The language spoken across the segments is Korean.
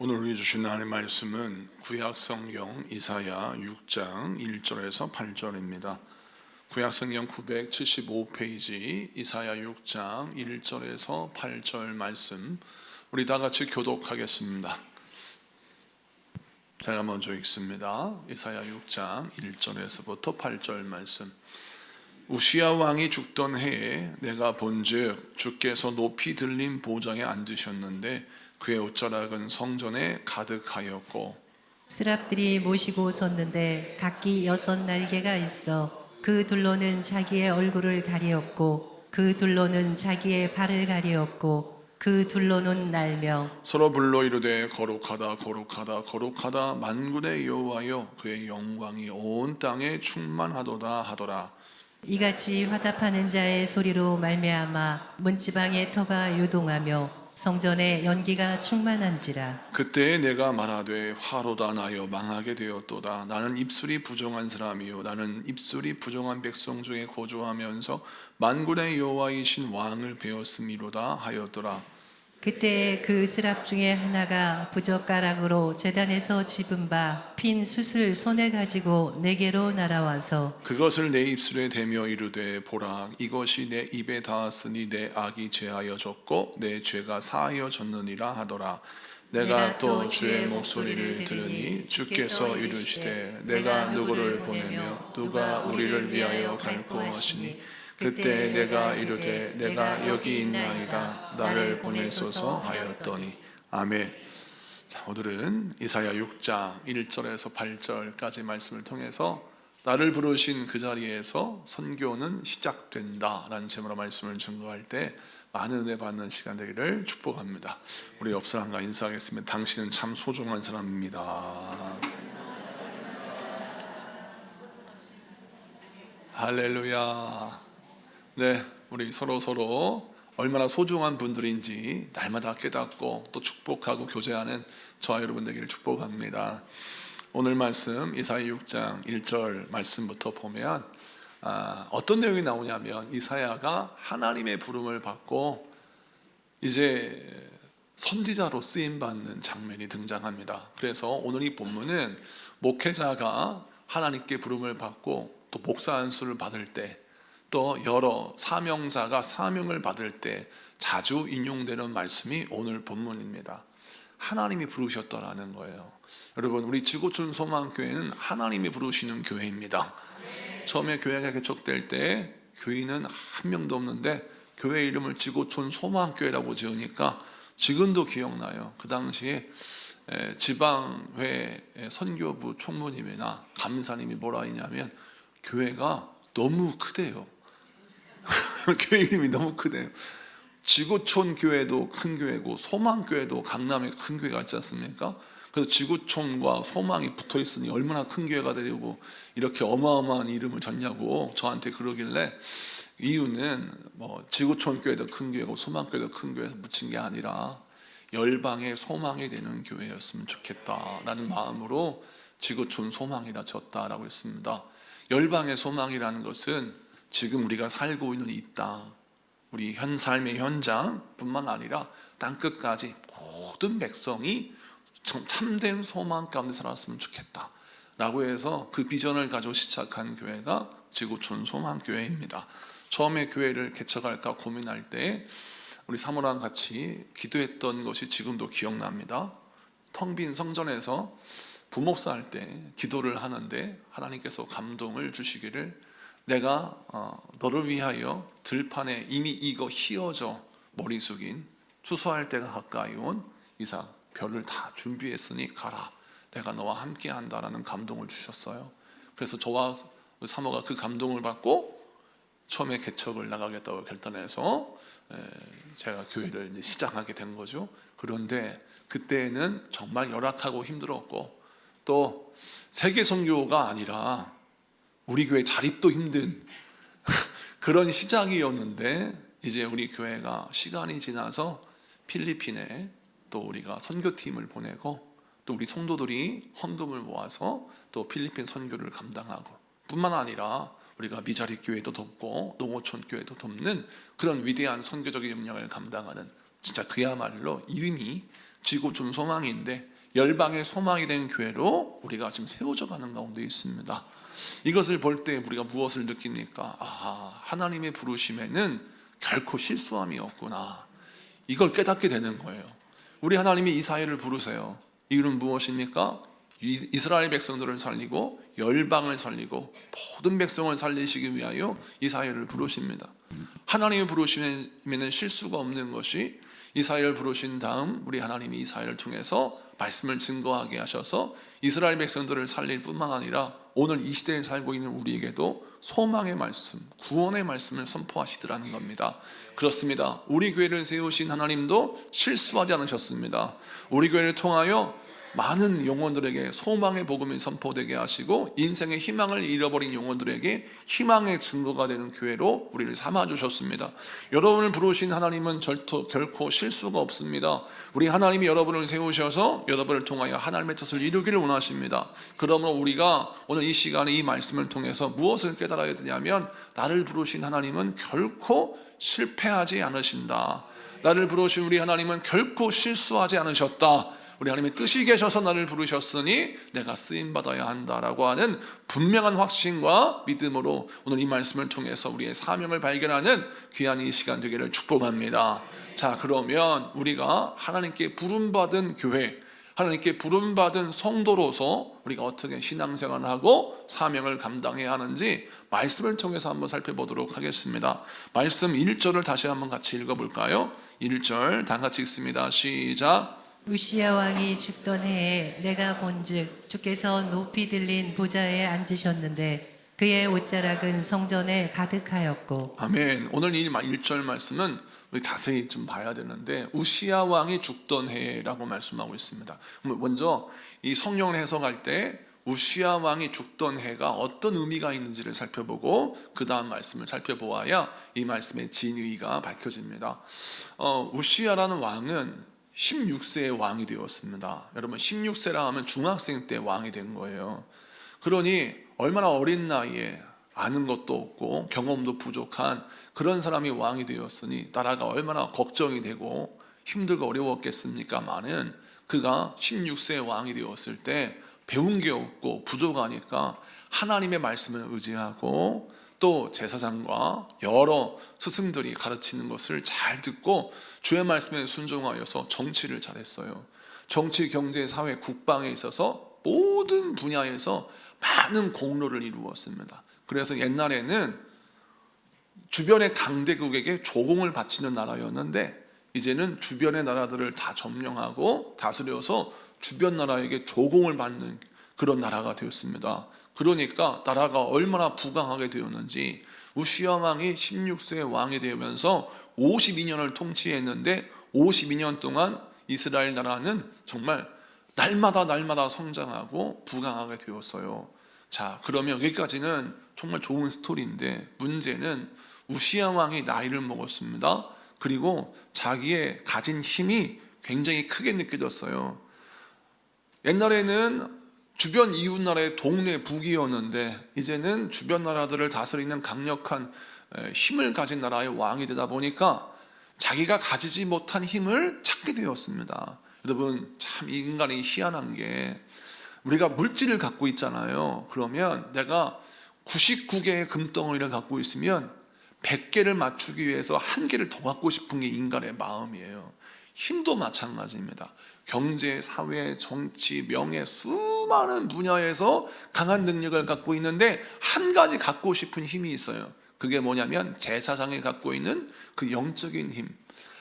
오늘 우리 주신 하나님의 말씀은 구약성경 이사야 6장 1절에서 8절입니다. 구약성경 975페이지 이사야 6장 1절에서 8절 말씀 우리 다 같이 교독하겠습니다. 제가 먼저 읽습니다. 이사야 6장 1절에서부터 8절 말씀. 우시야 왕이 죽던 해에 내가 본즉 주께서 높이 들린 보좌에 앉으셨는데 그의 옷자락은 성전에 가득하였고 스랍들이 모시고 섰는데 각기 6날개가 있어 그 둘로는 자기의 얼굴을 가리었고 그 둘로는 자기의 발을 가리었고 그 둘로는 날며 서로 불러 이르되 거룩하다 거룩하다 거룩하다 만군의 여호와여 그의 영광이 온 땅에 충만하도다 하더라. 이같이 화답하는 자의 소리로 말미암아 문지방의 터가 요동하며 성전에 연기가 충만한지라. 그때에 내가 말하되 화로다 나여 망하게 되었도다. 나는 입술이 부정한 사람이요 나는 입술이 부정한 백성 중에 거주하면서 만군의 여호와이신 왕을 배웠음이로다 하였더라. 그때 그 스랍 중에 하나가 부젓가락으로 제단에서 집은 바 핀 숯을 손에 가지고 내게로 날아와서 그것을 내 입술에 대며 이르되 보라 이것이 내 입에 닿았으니 내 악이 죄하여졌고 내 죄가 사하여졌느니라 하더라. 내가 또 주의 목소리를 들으니 주께서 이르시되 내가 누구를 보내며 누가 우리를 위하여 갈고 하시니 그때 내가 이르되 내가 여기 있나이다 나를 보내소서 하였더니 아멘. 자, 오늘은 이사야 6장 1절에서 8절까지 말씀을 통해서 나를 부르신 그 자리에서 선교는 시작된다라는 제목으로 말씀을 증거할 때 많은 은혜 받는 시간 되기를 축복합니다. 우리 옆 사람과 인사하겠습니다. 당신은 참 소중한 사람입니다. 할렐루야. 네, 우리 서로 얼마나 소중한 분들인지 날마다 깨닫고 또 축복하고 교제하는 저와 여러분 되기를 축복합니다. 오늘 말씀 이사야 6장 1절 말씀부터 보면 어떤 내용이 나오냐면 이사야가 하나님의 부름을 받고 이제 선지자로 쓰임받는 장면이 등장합니다. 그래서 오늘 이 본문은 목회자가 하나님께 부름을 받고 또 목사 안수를 받을 때 또 여러 사명자가 사명을 받을 때 자주 인용되는 말씀이 오늘 본문입니다. 하나님이 부르셨다라는 거예요. 여러분 우리 지구촌 소망교회는 하나님이 부르시는 교회입니다. 처음에 교회가 개척될 때 교인은 한 명도 없는데 교회 이름을 지구촌 소망교회라고 지으니까 지금도 기억나요. 그 당시에 지방회 선교부 총무님이나 감사님이 뭐라 했냐면 교회가 너무 크대요. 교회 이름이 너무 크대요. 지구촌 교회도 큰 교회고 소망교회도 강남에 큰 교회가 있지 않습니까? 그래서 지구촌과 소망이 붙어 있으니 얼마나 큰 교회가 되려고 이렇게 어마어마한 이름을 졌냐고 저한테 그러길래 이유는 뭐 지구촌 교회도 큰 교회고 소망교회도 큰 교회에서 붙인 게 아니라 열방의 소망이 되는 교회였으면 좋겠다라는 마음으로 지구촌 소망이라 졌다라고 했습니다. 열방의 소망이라는 것은 지금 우리가 살고 있는 이 땅, 우리 현 삶의 현장뿐만 아니라 땅끝까지 모든 백성이 참된 소망 가운데 살았으면 좋겠다 라고 해서 그 비전을 가지고 시작한 교회가 지구촌 소망교회입니다. 처음에 교회를 개척할까 고민할 때 우리 사모랑 같이 기도했던 것이 지금도 기억납니다. 텅 빈 성전에서 부목사 할 때 기도를 하는데 하나님께서 감동을 주시기를 내가 너를 위하여 들판에 이미 익어 휘어져 머리 숙인 추수할 때가 가까이 온 이삭 별을 다 준비했으니 가라 내가 너와 함께 한다라는 감동을 주셨어요. 그래서 저와 사모가 그 감동을 받고 처음에 개척을 나가겠다고 결단해서 제가 교회를 이제 시작하게 된 거죠. 그런데 그때는 정말 열악하고 힘들었고 또 세계 선교가 아니라 우리 교회 자립도 힘든 그런 시작이었는데 이제 우리 교회가 시간이 지나서 필리핀에 또 우리가 선교팀을 보내고 또 우리 성도들이 헌금을 모아서 또 필리핀 선교를 감당하고 뿐만 아니라 우리가 미자립 교회도 돕고 농어촌 교회도 돕는 그런 위대한 선교적인 역량을 감당하는 진짜 그야말로 이름이 지고촌 소망인데 열방의 소망이 된 교회로 우리가 지금 세워져 가는 가운데 있습니다. 이것을 볼 때 우리가 무엇을 느낍니까? 하나님의 부르심에는 결코 실수함이 없구나. 이걸 깨닫게 되는 거예요. 우리 하나님이 이 사회를 부르세요. 이유는 무엇입니까? 이스라엘 백성들을 살리고 열방을 살리고 모든 백성을 살리시기 위하여 이 사회를 부르십니다. 하나님의 부르심에는 실수가 없는 것이, 이 사회를 부르신 다음 우리 하나님이 이 사회를 통해서 말씀을 증거하게 하셔서 이스라엘 백성들을 살릴 뿐만 아니라 오늘 이 시대에 살고 있는 우리에게도 소망의 말씀, 구원의 말씀을 선포하시더라는 겁니다. 그렇습니다. 우리 교회를 세우신 하나님도 실수하지 않으셨습니다. 우리 교회를 통하여 많은 영혼들에게 소망의 복음이 선포되게 하시고 인생의 희망을 잃어버린 영혼들에게 희망의 증거가 되는 교회로 우리를 삼아주셨습니다. 여러분을 부르신 하나님은 결코 실수가 없습니다. 우리 하나님이 여러분을 세우셔서 여러분을 통하여 하나님의 뜻을 이루기를 원하십니다. 그러므로 우리가 오늘 이 시간에 이 말씀을 통해서 무엇을 깨달아야 되냐면, 나를 부르신 하나님은 결코 실패하지 않으신다. 나를 부르신 우리 하나님은 결코 실수하지 않으셨다. 우리 하나님의 뜻이 계셔서 나를 부르셨으니 내가 쓰임받아야 한다라고 하는 분명한 확신과 믿음으로 오늘 이 말씀을 통해서 우리의 사명을 발견하는 귀한 이 시간 되기를 축복합니다. 자, 그러면 우리가 하나님께 부름받은 교회, 하나님께 부름받은 성도로서 우리가 어떻게 신앙생활을 하고 사명을 감당해야 하는지 말씀을 통해서 한번 살펴보도록 하겠습니다. 말씀 1절을 다시 한번 같이 읽어볼까요? 1절 다 같이 읽습니다. 시작. 우시야 왕이 죽던 해에 내가 본즉 주께서 높이 들린 보좌에 앉으셨는데 그의 옷자락은 성전에 가득하였고. 아멘. 오늘 이 1절 말씀은 우리 자세히 좀 봐야 되는데, 우시야 왕이 죽던 해라고 말씀하고 있습니다. 먼저 이 성경을 해석할 때 우시야 왕이 죽던 해가 어떤 의미가 있는지를 살펴보고 그 다음 말씀을 살펴보아야 이 말씀의 진의가 밝혀집니다. 우시야라는 왕은 16세의 왕이 되었습니다. 여러분, 16세라 하면 중학생 때 왕이 된 거예요. 그러니 얼마나 어린 나이에 아는 것도 없고 경험도 부족한 그런 사람이 왕이 되었으니 나라가 얼마나 걱정이 되고 힘들고 어려웠겠습니까마는, 그가 16세의 왕이 되었을 때 배운 게 없고 부족하니까 하나님의 말씀을 의지하고 또 제사장과 여러 스승들이 가르치는 것을 잘 듣고 주의 말씀에 순종하여서 정치를 잘했어요. 정치, 경제, 사회, 국방에 있어서 모든 분야에서 많은 공로를 이루었습니다. 그래서 옛날에는 주변의 강대국에게 조공을 바치는 나라였는데 이제는 주변의 나라들을 다 점령하고 다스려서 주변 나라에게 조공을 받는 그런 나라가 되었습니다. 그러니까 나라가 얼마나 부강하게 되었는지, 우시야 왕이 16세의 왕이 되면서 52년을 통치했는데 52년 동안 이스라엘 나라는 정말 날마다 성장하고 부강하게 되었어요. 자, 그러면 여기까지는 정말 좋은 스토리인데, 문제는 우시야 왕이 나이를 먹었습니다. 그리고 자기의 가진 힘이 굉장히 크게 느껴졌어요. 옛날에는 주변 이웃 나라의 동네 북이었는데 이제는 주변 나라들을 다스리는 강력한 힘을 가진 나라의 왕이 되다 보니까 자기가 가지지 못한 힘을 찾게 되었습니다. 여러분, 참 이 인간이 희한한 게, 우리가 물질을 갖고 있잖아요. 그러면 내가 99개의 금덩어리를 갖고 있으면 100개를 맞추기 위해서 1개를 더 갖고 싶은 게 인간의 마음이에요. 힘도 마찬가지입니다. 경제, 사회, 정치, 명예, 수많은 분야에서 강한 능력을 갖고 있는데 한 가지 갖고 싶은 힘이 있어요. 그게 뭐냐면 제사장이 갖고 있는 그 영적인 힘,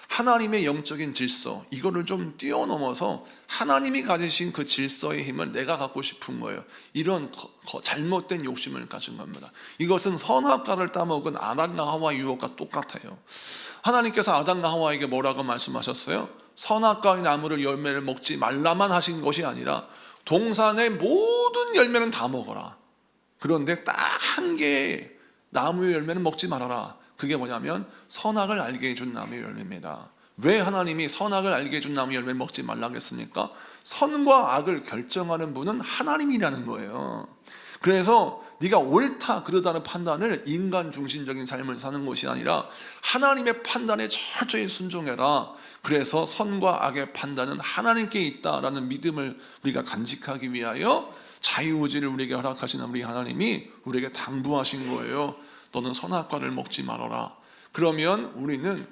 하나님의 영적인 질서, 이거를 좀 뛰어넘어서 하나님이 가지신 그 질서의 힘을 내가 갖고 싶은 거예요. 이런 잘못된 욕심을 가진 겁니다. 이것은 선악과를 따먹은 아담과 하와 유혹과 똑같아요. 하나님께서 아담과 하와에게 뭐라고 말씀하셨어요? 선악과의 나무를 열매를 먹지 말라만 하신 것이 아니라 동산의 모든 열매는 다 먹어라. 그런데 딱 한 개의 나무의 열매는 먹지 말아라. 그게 뭐냐면 선악을 알게 해준 나무의 열매입니다. 왜 하나님이 선악을 알게 해준 나무의 열매를 먹지 말라고 했습니까? 선과 악을 결정하는 분은 하나님이라는 거예요. 그래서 네가 옳다 그르다는 판단을 인간 중심적인 삶을 사는 것이 아니라 하나님의 판단에 철저히 순종해라. 그래서 선과 악의 판단은 하나님께 있다라는 믿음을 우리가 간직하기 위하여 자유의지를 우리에게 허락하신 우리 하나님이 우리에게 당부하신 거예요. 너는 선악과를 먹지 말아라. 그러면 우리는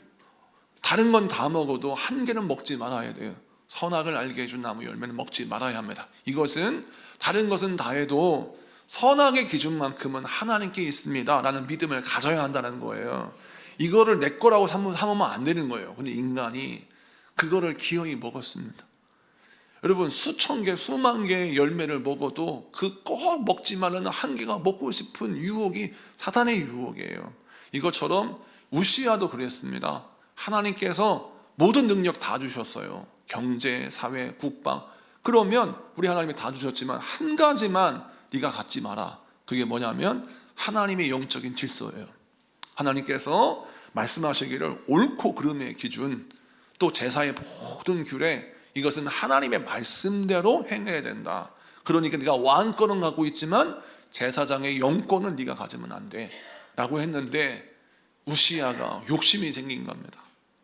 다른 건 다 먹어도 한 개는 먹지 말아야 돼요. 선악을 알게 해준 나무 열매는 먹지 말아야 합니다. 이것은 다른 것은 다 해도 선악의 기준만큼은 하나님께 있습니다 라는 믿음을 가져야 한다는 거예요. 이거를 내 거라고 삼으면 안 되는 거예요. 근데 인간이 그거를 기어이 먹었습니다. 여러분, 수천 개, 수만 개의 열매를 먹어도 그 꼭 먹지 말라는 한 개가 먹고 싶은 유혹이 사탄의 유혹이에요. 이것처럼 우시아도 그랬습니다. 하나님께서 모든 능력 다 주셨어요. 경제, 사회, 국방. 그러면 우리 하나님이 다 주셨지만 한 가지만 네가 갖지 마라. 그게 뭐냐면 하나님의 영적인 질서예요. 하나님께서 말씀하시기를 옳고 그름의 기준, 또 제사의 모든 규례, 이것은 하나님의 말씀대로 행해야 된다. 그러니까 네가 왕권은 갖고 있지만 제사장의 영권은 네가 가지면 안 돼 라고 했는데, 우시아가 욕심이 생긴 겁니다.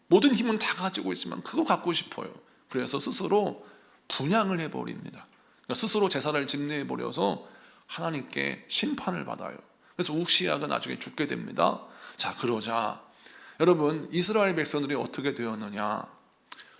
모든 힘은 다 가지고 있지만 그거 갖고 싶어요. 그래서 스스로 분향을 해버립니다. 그러니까 스스로 제사를 집례해버려서 하나님께 심판을 받아요. 그래서 우시아가 나중에 죽게 됩니다. 자, 그러자 여러분, 이스라엘 백성들이 어떻게 되었느냐.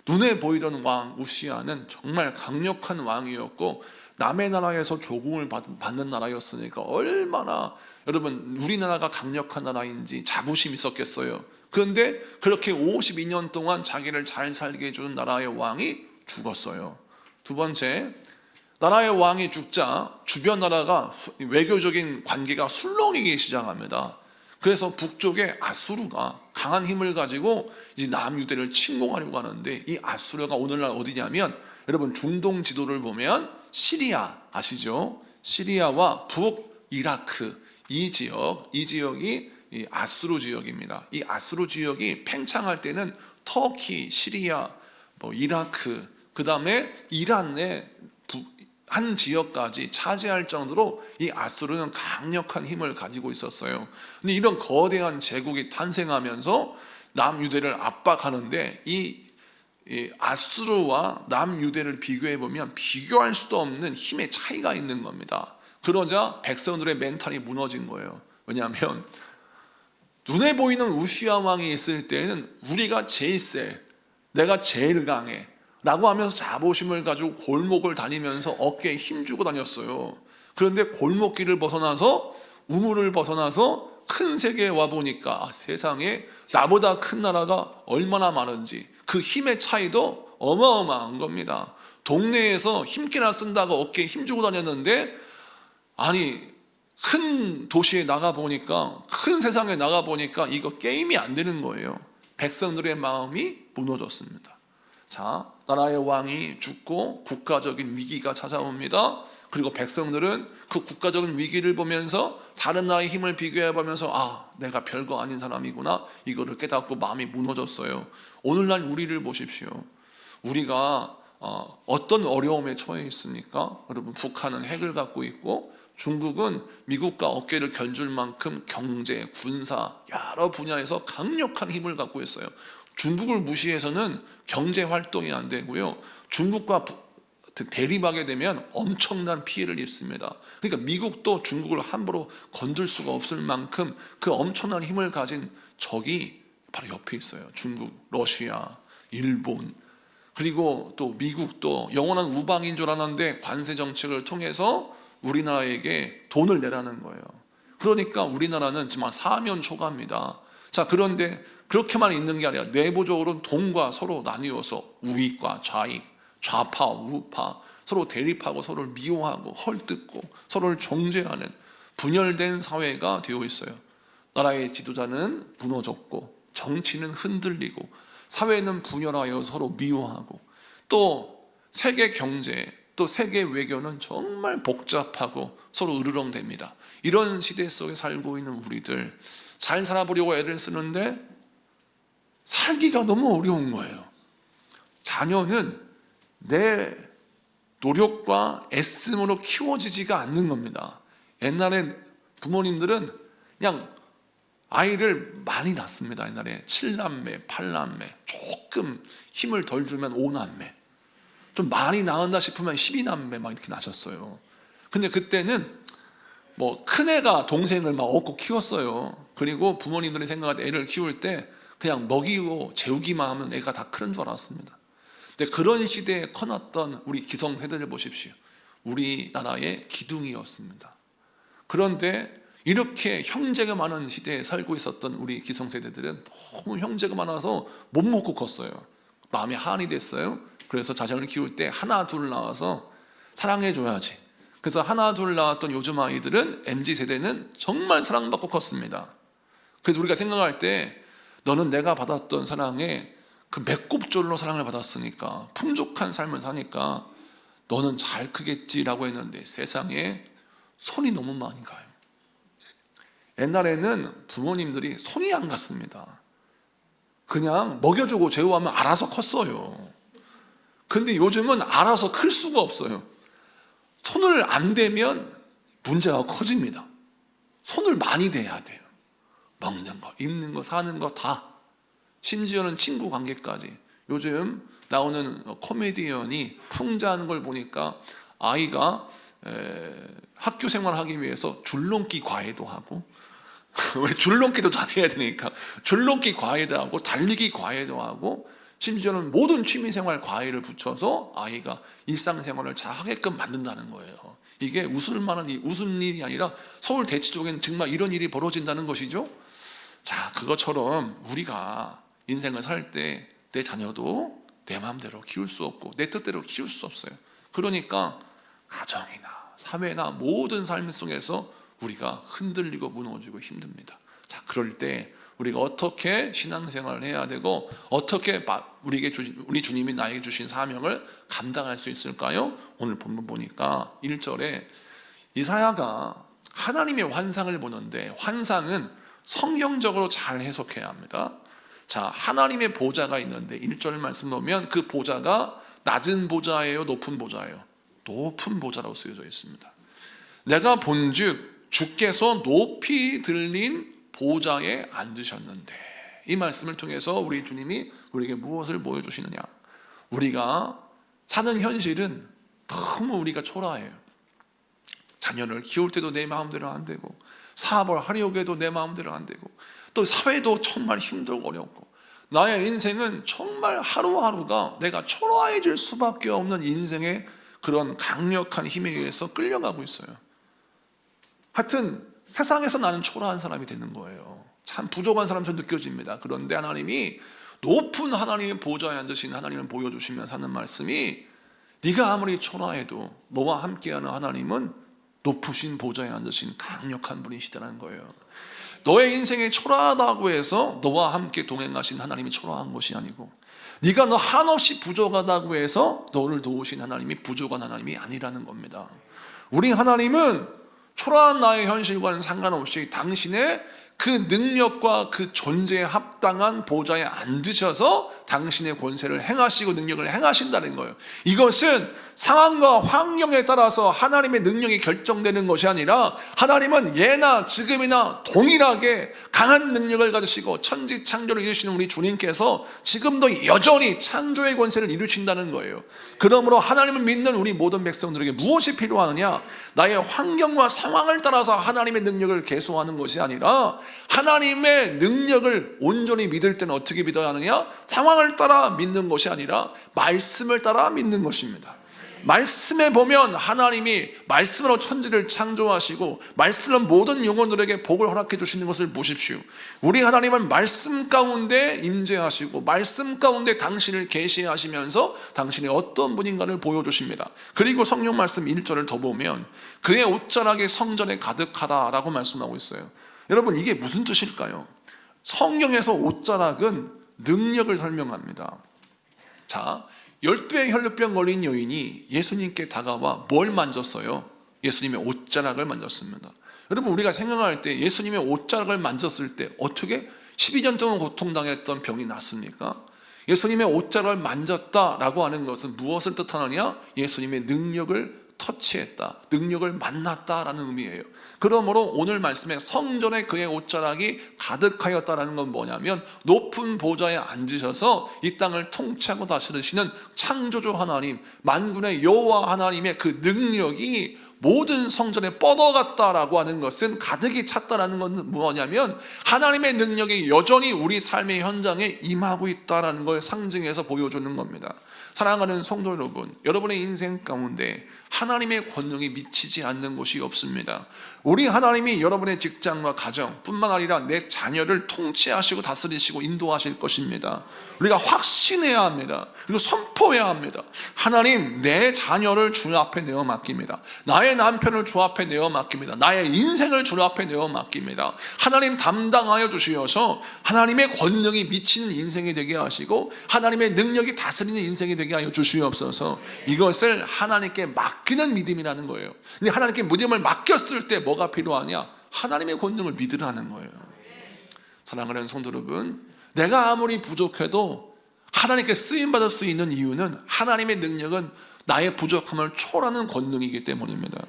눈에 보이던 왕 우시아는 정말 강력한 왕이었고 남의 나라에서 조공을 받는 나라였으니까 얼마나 여러분 우리나라가 강력한 나라인지 자부심이 있었겠어요. 그런데 그렇게 52년 동안 자기를 잘 살게 해주는 나라의 왕이 죽었어요. 두 번째, 나라의 왕이 죽자 주변 나라가 외교적인 관계가 술렁이기 시작합니다. 그래서 북쪽에 아수르가 강한 힘을 가지고 이제 남유대를 침공하려고 하는데, 이 아수르가 오늘날 어디냐면 여러분 중동 지도를 보면 시리아 아시죠? 시리아와 북이라크 이 지역이 이 아수르 지역입니다. 이 아수르 지역이 팽창할 때는 터키, 시리아, 이라크, 그 다음에 이란의 한 지역까지 차지할 정도로 이 아수르는 강력한 힘을 가지고 있었어요. 근데 이런 거대한 제국이 탄생하면서 남유대를 압박하는데 이 아수르와 남유대를 비교해 보면 비교할 수도 없는 힘의 차이가 있는 겁니다. 그러자 백성들의 멘탈이 무너진 거예요. 왜냐하면 눈에 보이는 우시아 왕이 있을 때는 우리가 제일 세, 내가 제일 강해 라고 하면서 자부심을 가지고 골목을 다니면서 어깨에 힘주고 다녔어요. 그런데 골목길을 벗어나서 우물을 벗어나서 큰 세계에 와보니까 세상에 나보다 큰 나라가 얼마나 많은지, 그 힘의 차이도 어마어마한 겁니다. 동네에서 힘께나 쓴다고 어깨에 힘주고 다녔는데, 아니 큰 도시에 나가보니까, 큰 세상에 나가보니까 이거 게임이 안 되는 거예요. 백성들의 마음이 무너졌습니다. 자, 나라의 왕이 죽고 국가적인 위기가 찾아옵니다. 그리고 백성들은 그 국가적인 위기를 보면서 다른 나라의 힘을 비교해보면서 아, 내가 별거 아닌 사람이구나, 이거를 깨닫고 마음이 무너졌어요. 오늘날 우리를 보십시오. 우리가 어떤 어려움에 처해 있습니까? 여러분, 북한은 핵을 갖고 있고 중국은 미국과 어깨를 견줄 만큼 경제, 군사 여러 분야에서 강력한 힘을 갖고 있어요. 중국을 무시해서는 경제 활동이 안 되고요, 중국과 대립하게 되면 엄청난 피해를 입습니다. 그러니까 미국도 중국을 함부로 건들 수가 없을 만큼 그 엄청난 힘을 가진 적이 바로 옆에 있어요. 중국, 러시아, 일본, 그리고 또 미국도 영원한 우방인 줄 알았는데 관세 정책을 통해서 우리나라에게 돈을 내라는 거예요. 그러니까 우리나라는 지금 사면초가입니다. 자, 그런데 그렇게만 있는 게 아니라 내부적으로는 동과 서로 나뉘어서 우익과 좌익, 좌파, 우파 서로 대립하고 서로를 미워하고 헐뜯고 서로를 정죄하는 분열된 사회가 되어 있어요. 나라의 지도자는 무너졌고 정치는 흔들리고 사회는 분열하여 서로 미워하고, 또 세계 경제, 또 세계 외교는 정말 복잡하고 서로 으르렁댑니다. 이런 시대 속에 살고 있는 우리들, 잘 살아보려고 애를 쓰는데 살기가 너무 어려운 거예요. 자녀는 내 노력과 애씀으로 키워지지가 않는 겁니다. 옛날에 부모님들은 그냥 아이를 많이 낳습니다. 옛날에 7남매, 8남매, 조금 힘을 덜 주면 5남매, 좀 많이 낳았나 싶으면 12남매 막 이렇게 낳으셨어요. 근데 그때는 뭐 큰애가 동생을 막 업고 키웠어요. 그리고 부모님들이 생각할 때 애를 키울 때 그냥 먹이고 재우기만 하면 애가 다 크는 줄 알았습니다. 근데 그런 시대에 커났던 우리 기성세대를 보십시오. 우리나라의 기둥이었습니다. 그런데 이렇게 형제가 많은 시대에 살고 있었던 우리 기성세대들은 너무 형제가 많아서 못 먹고 컸어요. 마음이 한이 됐어요. 그래서 자식을 키울 때 하나 둘 낳아서 사랑해줘야지. 그래서 하나 둘 낳았던 요즘 아이들은 MZ세대는 정말 사랑받고 컸습니다. 그래서 우리가 생각할 때 너는 내가 받았던 사랑에 그 맥곱절로 사랑을 받았으니까 풍족한 삶을 사니까 너는 잘 크겠지라고 했는데 세상에 손이 너무 많이 가요. 옛날에는 부모님들이 손이 안 갔습니다. 그냥 먹여주고 재우하면 알아서 컸어요. 근데 요즘은 알아서 클 수가 없어요. 손을 안 대면 문제가 커집니다. 손을 많이 대야 돼요. 먹는 거, 입는 거, 사는 거 다. 심지어는 친구 관계까지. 요즘 나오는 코미디언이 풍자하는 걸 보니까 아이가 학교 생활하기 위해서 줄넘기 과외도 하고 왜 줄넘기도 잘해야 되니까 줄넘기 과외도 하고 달리기 과외도 하고 심지어는 모든 취미생활 과외를 붙여서 아이가 일상생활을 잘 하게끔 만든다는 거예요. 이게 웃을 만한 웃은 일이 아니라 서울 대치동에는 정말 이런 일이 벌어진다는 것이죠. 자, 그것처럼 우리가 인생을 살 때 내 자녀도 내 마음대로 키울 수 없고 내 뜻대로 키울 수 없어요. 그러니까 가정이나 사회나 모든 삶 속에서 우리가 흔들리고 무너지고 힘듭니다. 자, 그럴 때 우리가 어떻게 신앙생활을 해야 되고 어떻게 우리 주님이 나에게 주신 사명을 감당할 수 있을까요? 오늘 본문 보니까 1절에 이사야가 하나님의 환상을 보는데 환상은 성경적으로 잘 해석해야 합니다. 자, 하나님의 보좌가 있는데 1절 말씀 보면 그 보좌가 낮은 보좌예요, 높은 보좌예요? 높은 보좌라고 쓰여져 있습니다. 내가 본즉 주께서 높이 들린 보좌에 앉으셨는데, 이 말씀을 통해서 우리 주님이 우리에게 무엇을 보여주시느냐? 우리가 사는 현실은 너무 우리가 초라해요. 자녀를 키울 때도 내 마음대로 안 되고, 사업을 하려고 해도 내 마음대로 안 되고, 또 사회도 정말 힘들고 어렵고, 나의 인생은 정말 하루하루가 내가 초라해질 수밖에 없는 인생의 그런 강력한 힘에 의해서 끌려가고 있어요. 하여튼 세상에서 나는 초라한 사람이 되는 거예요. 참 부족한 사람처럼 느껴집니다. 그런데 하나님이 높은 하나님의 보좌에 앉으신 하나님을 보여주시면서 하는 말씀이 네가 아무리 초라해도 너와 함께하는 하나님은 높으신 보좌에 앉으신 강력한 분이시다는 거예요. 너의 인생이 초라하다고 해서 너와 함께 동행하신 하나님이 초라한 것이 아니고, 네가 너 한없이 부족하다고 해서 너를 도우신 하나님이 부족한 하나님이 아니라는 겁니다. 우리 하나님은 초라한 나의 현실과는 상관없이 당신의 그 능력과 그 존재에 합당한 보좌에 앉으셔서 당신의 권세를 행하시고 능력을 행하신다는 거예요. 이것은 상황과 환경에 따라서 하나님의 능력이 결정되는 것이 아니라 하나님은 예나 지금이나 동일하게 강한 능력을 가지시고 천지 창조를 이루시는 우리 주님께서 지금도 여전히 창조의 권세를 이루신다는 거예요. 그러므로 하나님을 믿는 우리 모든 백성들에게 무엇이 필요하느냐? 나의 환경과 상황을 따라서 하나님의 능력을 계수하는 것이 아니라 하나님의 능력을 온전히 믿을 때는 어떻게 믿어야 하느냐? 상황을 따라 믿는 것이 아니라 말씀을 따라 믿는 것입니다. 말씀에 보면 하나님이 말씀으로 천지를 창조하시고 말씀으로 모든 영혼들에게 복을 허락해 주시는 것을 보십시오. 우리 하나님은 말씀 가운데 임재하시고 말씀 가운데 당신을 계시하시면서 당신이 어떤 분인가를 보여주십니다. 그리고 성령 말씀 1절을 더 보면 그의 옷자락이 성전에 가득하다라고 말씀하고 있어요. 여러분, 이게 무슨 뜻일까요? 성경에서 옷자락은 능력을 설명합니다. 자, 12의 혈루병 걸린 여인이 예수님께 다가와 뭘 만졌어요? 예수님의 옷자락을 만졌습니다. 여러분, 우리가 생각할 때 예수님의 옷자락을 만졌을 때 어떻게 12년 동안 고통당했던 병이 낫습니까? 예수님의 옷자락을 만졌다라고 하는 것은 무엇을 뜻하느냐? 예수님의 능력을 터치했다, 능력을 만났다라는 의미예요. 그러므로 오늘 말씀에 성전에 그의 옷자락이 가득하였다라는 건 뭐냐면 높은 보좌에 앉으셔서 이 땅을 통치하고 다스리시는 창조주 하나님, 만군의 여호와 하나님의 그 능력이 모든 성전에 뻗어갔다라고 하는 것은 가득히 찼다라는 건 뭐냐면 하나님의 능력이 여전히 우리 삶의 현장에 임하고 있다라는 걸 상징해서 보여주는 겁니다. 사랑하는 성도 여러분, 여러분의 인생 가운데 하나님의 권능이 미치지 않는 곳이 없습니다. 우리 하나님이 여러분의 직장과 가정 뿐만 아니라 내 자녀를 통치하시고 다스리시고 인도하실 것입니다. 우리가 확신해야 합니다. 그리고 선포해야 합니다. 하나님, 내 자녀를 주 앞에 내어 맡깁니다. 나의 남편을 주 앞에 내어 맡깁니다. 나의 인생을 주 앞에 내어 맡깁니다. 하나님 담당하여 주시어서 하나님의 권능이 미치는 인생이 되게 하시고 하나님의 능력이 다스리는 인생이 되게 하여 주시옵소서. 이것을 하나님께 맡기는 믿음이라는 거예요. 근데 하나님께 믿음을 맡겼을 때 뭐가 필요하냐? 하나님의 권능을 믿으라는 거예요. 사랑하는 성도 여러분, 내가 아무리 부족해도 하나님께 쓰임받을 수 있는 이유는 하나님의 능력은 나의 부족함을 초월하는 권능이기 때문입니다.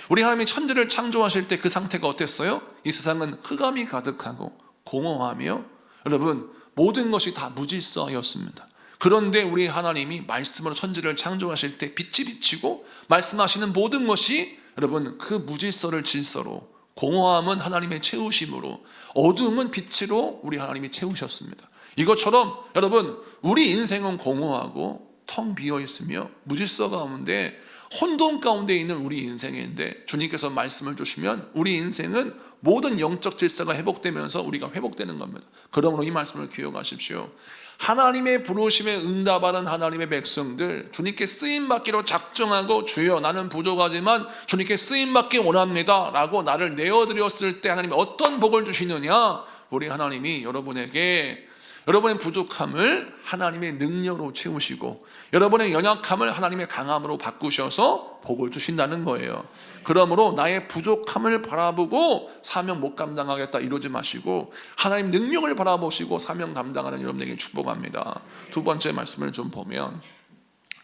우리 하나님이 천지를 창조하실 때 그 상태가 어땠어요? 이 세상은 흑암이 가득하고 공허하며 여러분 모든 것이 다 무질서하였습니다. 그런데 우리 하나님이 말씀으로 천지를 창조하실 때 빛이 비치고 말씀하시는 모든 것이 여러분 그 무질서를 질서로, 공허함은 하나님의 채우심으로, 어두움은 빛으로 우리 하나님이 채우셨습니다. 이것처럼 여러분 우리 인생은 공허하고 텅 비어 있으며 무질서 가운데 혼돈 가운데 있는 우리 인생인데 주님께서 말씀을 주시면 우리 인생은 모든 영적 질서가 회복되면서 우리가 회복되는 겁니다. 그러므로 이 말씀을 기억하십시오. 하나님의 부르심에 응답하는 하나님의 백성들, 주님께 쓰임받기로 작정하고 주여 나는 부족하지만 주님께 쓰임받기 원합니다 라고 나를 내어드렸을 때 하나님이 어떤 복을 주시느냐? 우리 하나님이 여러분에게 여러분의 부족함을 하나님의 능력으로 채우시고 여러분의 연약함을 하나님의 강함으로 바꾸셔서 복을 주신다는 거예요. 그러므로 나의 부족함을 바라보고 사명 못 감당하겠다 이러지 마시고 하나님 능력을 바라보시고 사명 감당하는 여러분에게 축복합니다. 두 번째 말씀을 좀 보면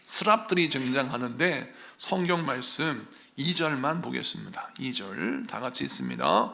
스랍들이 등장하는데 성경 말씀 2절만 보겠습니다. 2절 다 같이 읽습니다.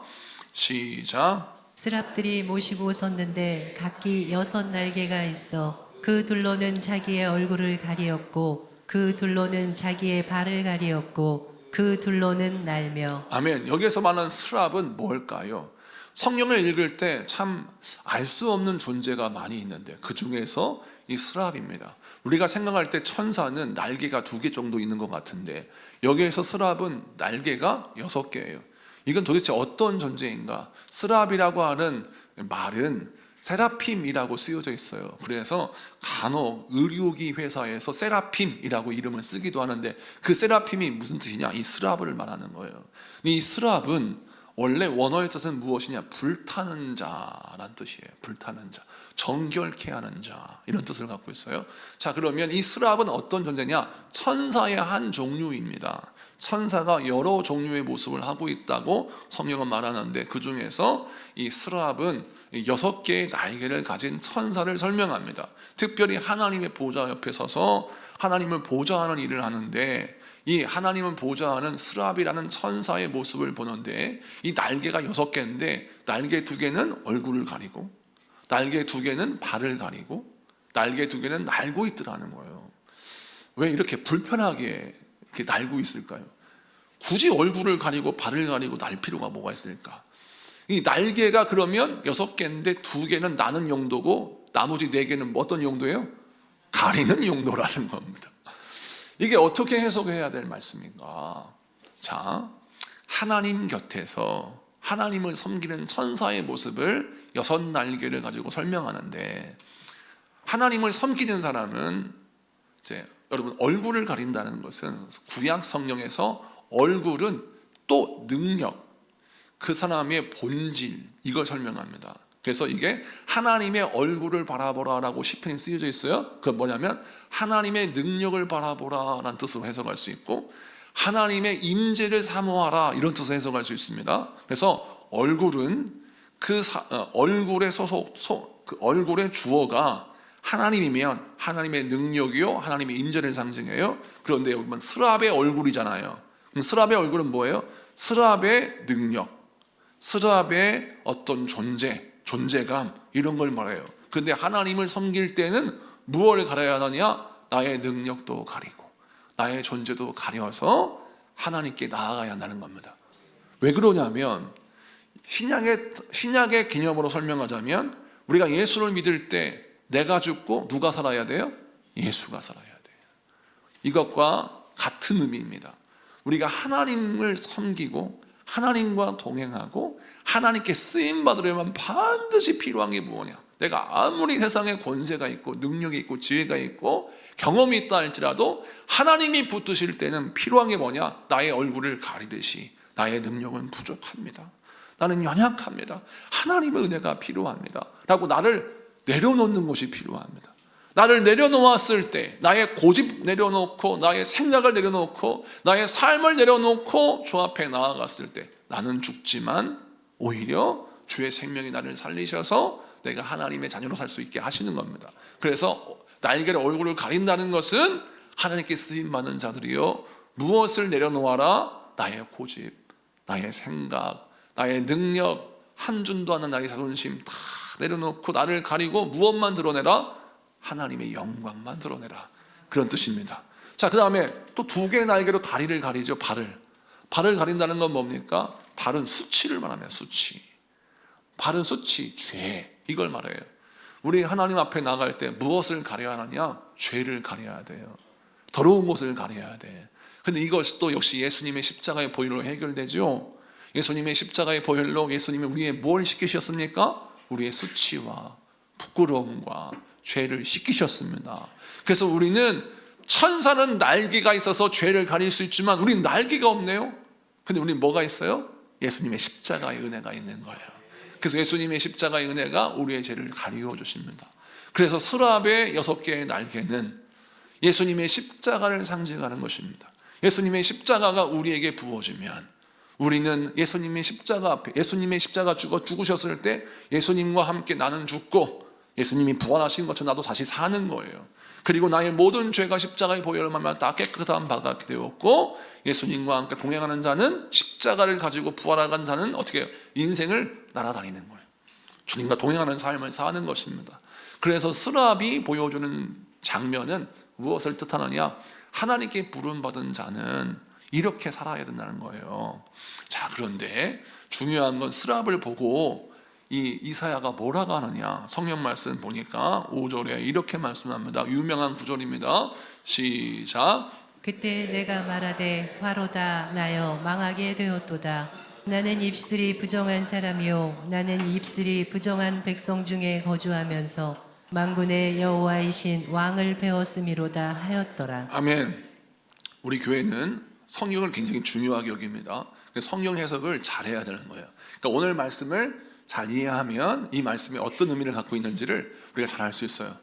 시작. 스랍들이 모시고 섰는데 각기 6날개가 있어 그 둘로는 자기의 얼굴을 가리었고 그 둘로는 자기의 발을 가리었고 그 둘로는 날며. 아멘. 여기서 말하는 스랍은 뭘까요? 성경을 읽을 때 참 알 수 없는 존재가 많이 있는데 그 중에서 이 스랍입니다. 우리가 생각할 때 천사는 날개가 2개 정도 있는 것 같은데 여기에서 스랍은 날개가 6개예요. 이건 도대체 어떤 존재인가? 스랍이라고 하는 말은 세라핌이라고 쓰여져 있어요. 그래서 간혹 의료기 회사에서 세라핌이라고 이름을 쓰기도 하는데 그 세라핌이 무슨 뜻이냐? 이 스랍을 말하는 거예요. 이 스랍은 원래 원어의 뜻은 무엇이냐? 불타는 자란 뜻이에요. 불타는 자, 정결케 하는 자, 이런 뜻을 갖고 있어요. 자, 그러면 이 스랍은 어떤 존재냐? 천사의 한 종류입니다. 천사가 여러 종류의 모습을 하고 있다고 성경은 말하는데 그 중에서 이 스랍은 6개의 날개를 가진 천사를 설명합니다. 특별히 하나님의 보좌 옆에 서서 하나님을 보좌하는 일을 하는데 이 하나님을 보좌하는 스랍이라는 천사의 모습을 보는데 이 날개가 6개인데 날개 2개는 얼굴을 가리고 날개 2개는 발을 가리고 날개 2개는 날고 있더라는 거예요. 왜 이렇게 불편하게 이렇게 날고 있을까요? 굳이 얼굴을 가리고 발을 가리고 날 필요가 뭐가 있을까? 이 날개가 그러면 6개인데 2개는 나는 용도고 나머지 4개는 어떤 용도예요? 가리는 용도라는 겁니다. 이게 어떻게 해석해야 될 말씀인가? 자, 하나님 곁에서 하나님을 섬기는 천사의 모습을 6날개를 가지고 설명하는데 하나님을 섬기는 사람은 이제 여러분 얼굴을 가린다는 것은 구약 성경에서 얼굴은 또 능력, 그 사람의 본질 이걸 설명합니다. 그래서 이게 하나님의 얼굴을 바라보라라고 시편에 쓰여져 있어요. 그건 뭐냐면 하나님의 능력을 바라보라라는 뜻으로 해석할 수 있고 하나님의 임재를 사모하라 이런 뜻으로 해석할 수 있습니다. 그래서 얼굴은 얼굴의 그 얼굴의 주어가 하나님이면 하나님의 능력이요 하나님의 임재를 상징해요. 그런데 여기 보면 스랍의 얼굴이잖아요. 그럼 스랍의 얼굴은 뭐예요? 스랍의 능력, 스랍의 어떤 존재감 이런 걸 말해요. 근데 하나님을 섬길 때는 무엇을 가려야 하느냐? 나의 능력도 가리고 나의 존재도 가려서 하나님께 나아가야 한다는 겁니다. 왜 그러냐면 신약의 개념으로 설명하자면 우리가 예수를 믿을 때 내가 죽고 누가 살아야 돼요? 예수가 살아야 돼요. 이것과 같은 의미입니다. 우리가 하나님을 섬기고 하나님과 동행하고 하나님께 쓰임 받으려면 반드시 필요한 게 뭐냐? 내가 아무리 세상에 권세가 있고 능력이 있고 지혜가 있고 경험이 있다 할지라도 하나님이 붙드실 때는 필요한 게 뭐냐? 나의 얼굴을 가리듯이 나의 능력은 부족합니다. 나는 연약합니다. 하나님의 은혜가 필요합니다. 라고 나를 내려놓는 것이 필요합니다. 나를 내려놓았을 때 나의 고집 내려놓고 나의 생각을 내려놓고 나의 삶을 내려놓고 주 앞에 나아갔을 때 나는 죽지만 오히려 주의 생명이 나를 살리셔서 내가 하나님의 자녀로 살 수 있게 하시는 겁니다. 그래서 날개를 얼굴을 가린다는 것은 하나님께 쓰임받는 자들이요 무엇을 내려놓아라? 나의 고집, 나의 생각, 나의 능력, 한줌도 않는 나의 자존심 다 내려놓고 나를 가리고 무엇만 드러내라? 하나님의 영광만 드러내라. 그런 뜻입니다. 자, 그 다음에 또 두 개의 날개로 다리를 가리죠. 발을 가린다는 건 뭡니까? 발은 수치를 말합니다. 수치. 발은 수치, 죄, 이걸 말해요. 우리 하나님 앞에 나갈 때 무엇을 가려야 하느냐? 죄를 가려야 돼요. 더러운 것을 가려야 돼. 근데 이것이 또 역시 예수님의 십자가의 보혈로 해결되죠. 예수님의 십자가의 보혈로 예수님이 우리의 뭘 씻기셨습니까? 우리의 수치와 부끄러움과 죄를 씻기셨습니다. 그래서 우리는 천사는 날개가 있어서 죄를 가릴 수 있지만 우리는 날개가 없네요. 근데 우리는 뭐가 있어요? 예수님의 십자가의 은혜가 있는 거예요. 그래서 예수님의 십자가의 은혜가 우리의 죄를 가리워 주십니다. 그래서 스랍의 6개의 날개는 예수님의 십자가를 상징하는 것입니다. 예수님의 십자가가 우리에게 부어지면 우리는 예수님의 십자가 앞에 예수님의 십자가 죽으셨을 때 예수님과 함께 나는 죽고 예수님이 부활하신 것처럼 나도 다시 사는 거예요. 그리고 나의 모든 죄가 십자가의 보혈로 말미암아 다 깨끗한 바가 되었고 예수님과 함께 동행하는 자는 십자가를 가지고 부활한 자는 어떻게 해요? 인생을 날아다니는 거예요. 주님과 동행하는 삶을 사는 것입니다. 그래서 스랍이 보여주는 장면은 무엇을 뜻하느냐? 하나님께 부름받은 자는 이렇게 살아야 된다는 거예요. 자, 그런데 중요한 건 스랍을 보고 이 이사야가 뭐라고 하느냐? 성경 말씀 보니까 5절에 이렇게 말씀합니다. 유명한 구절입니다. 시작. 그때 내가 말하되 화로다 나여 망하게 되었도다. 나는 입술이 부정한 사람이요 나는 입술이 부정한 백성 중에 거주하면서 만군의 여호와이신 왕을 배웠음이로다 하였더라. 아멘. 우리 교회는 성경을 굉장히 중요하게 여깁니다. 성경 해석을 잘해야 되는 거예요. 그러니까 오늘 말씀을 잘 이해하면 이 말씀이 어떤 의미를 갖고 있는지를 우리가 잘 알 수 있어요.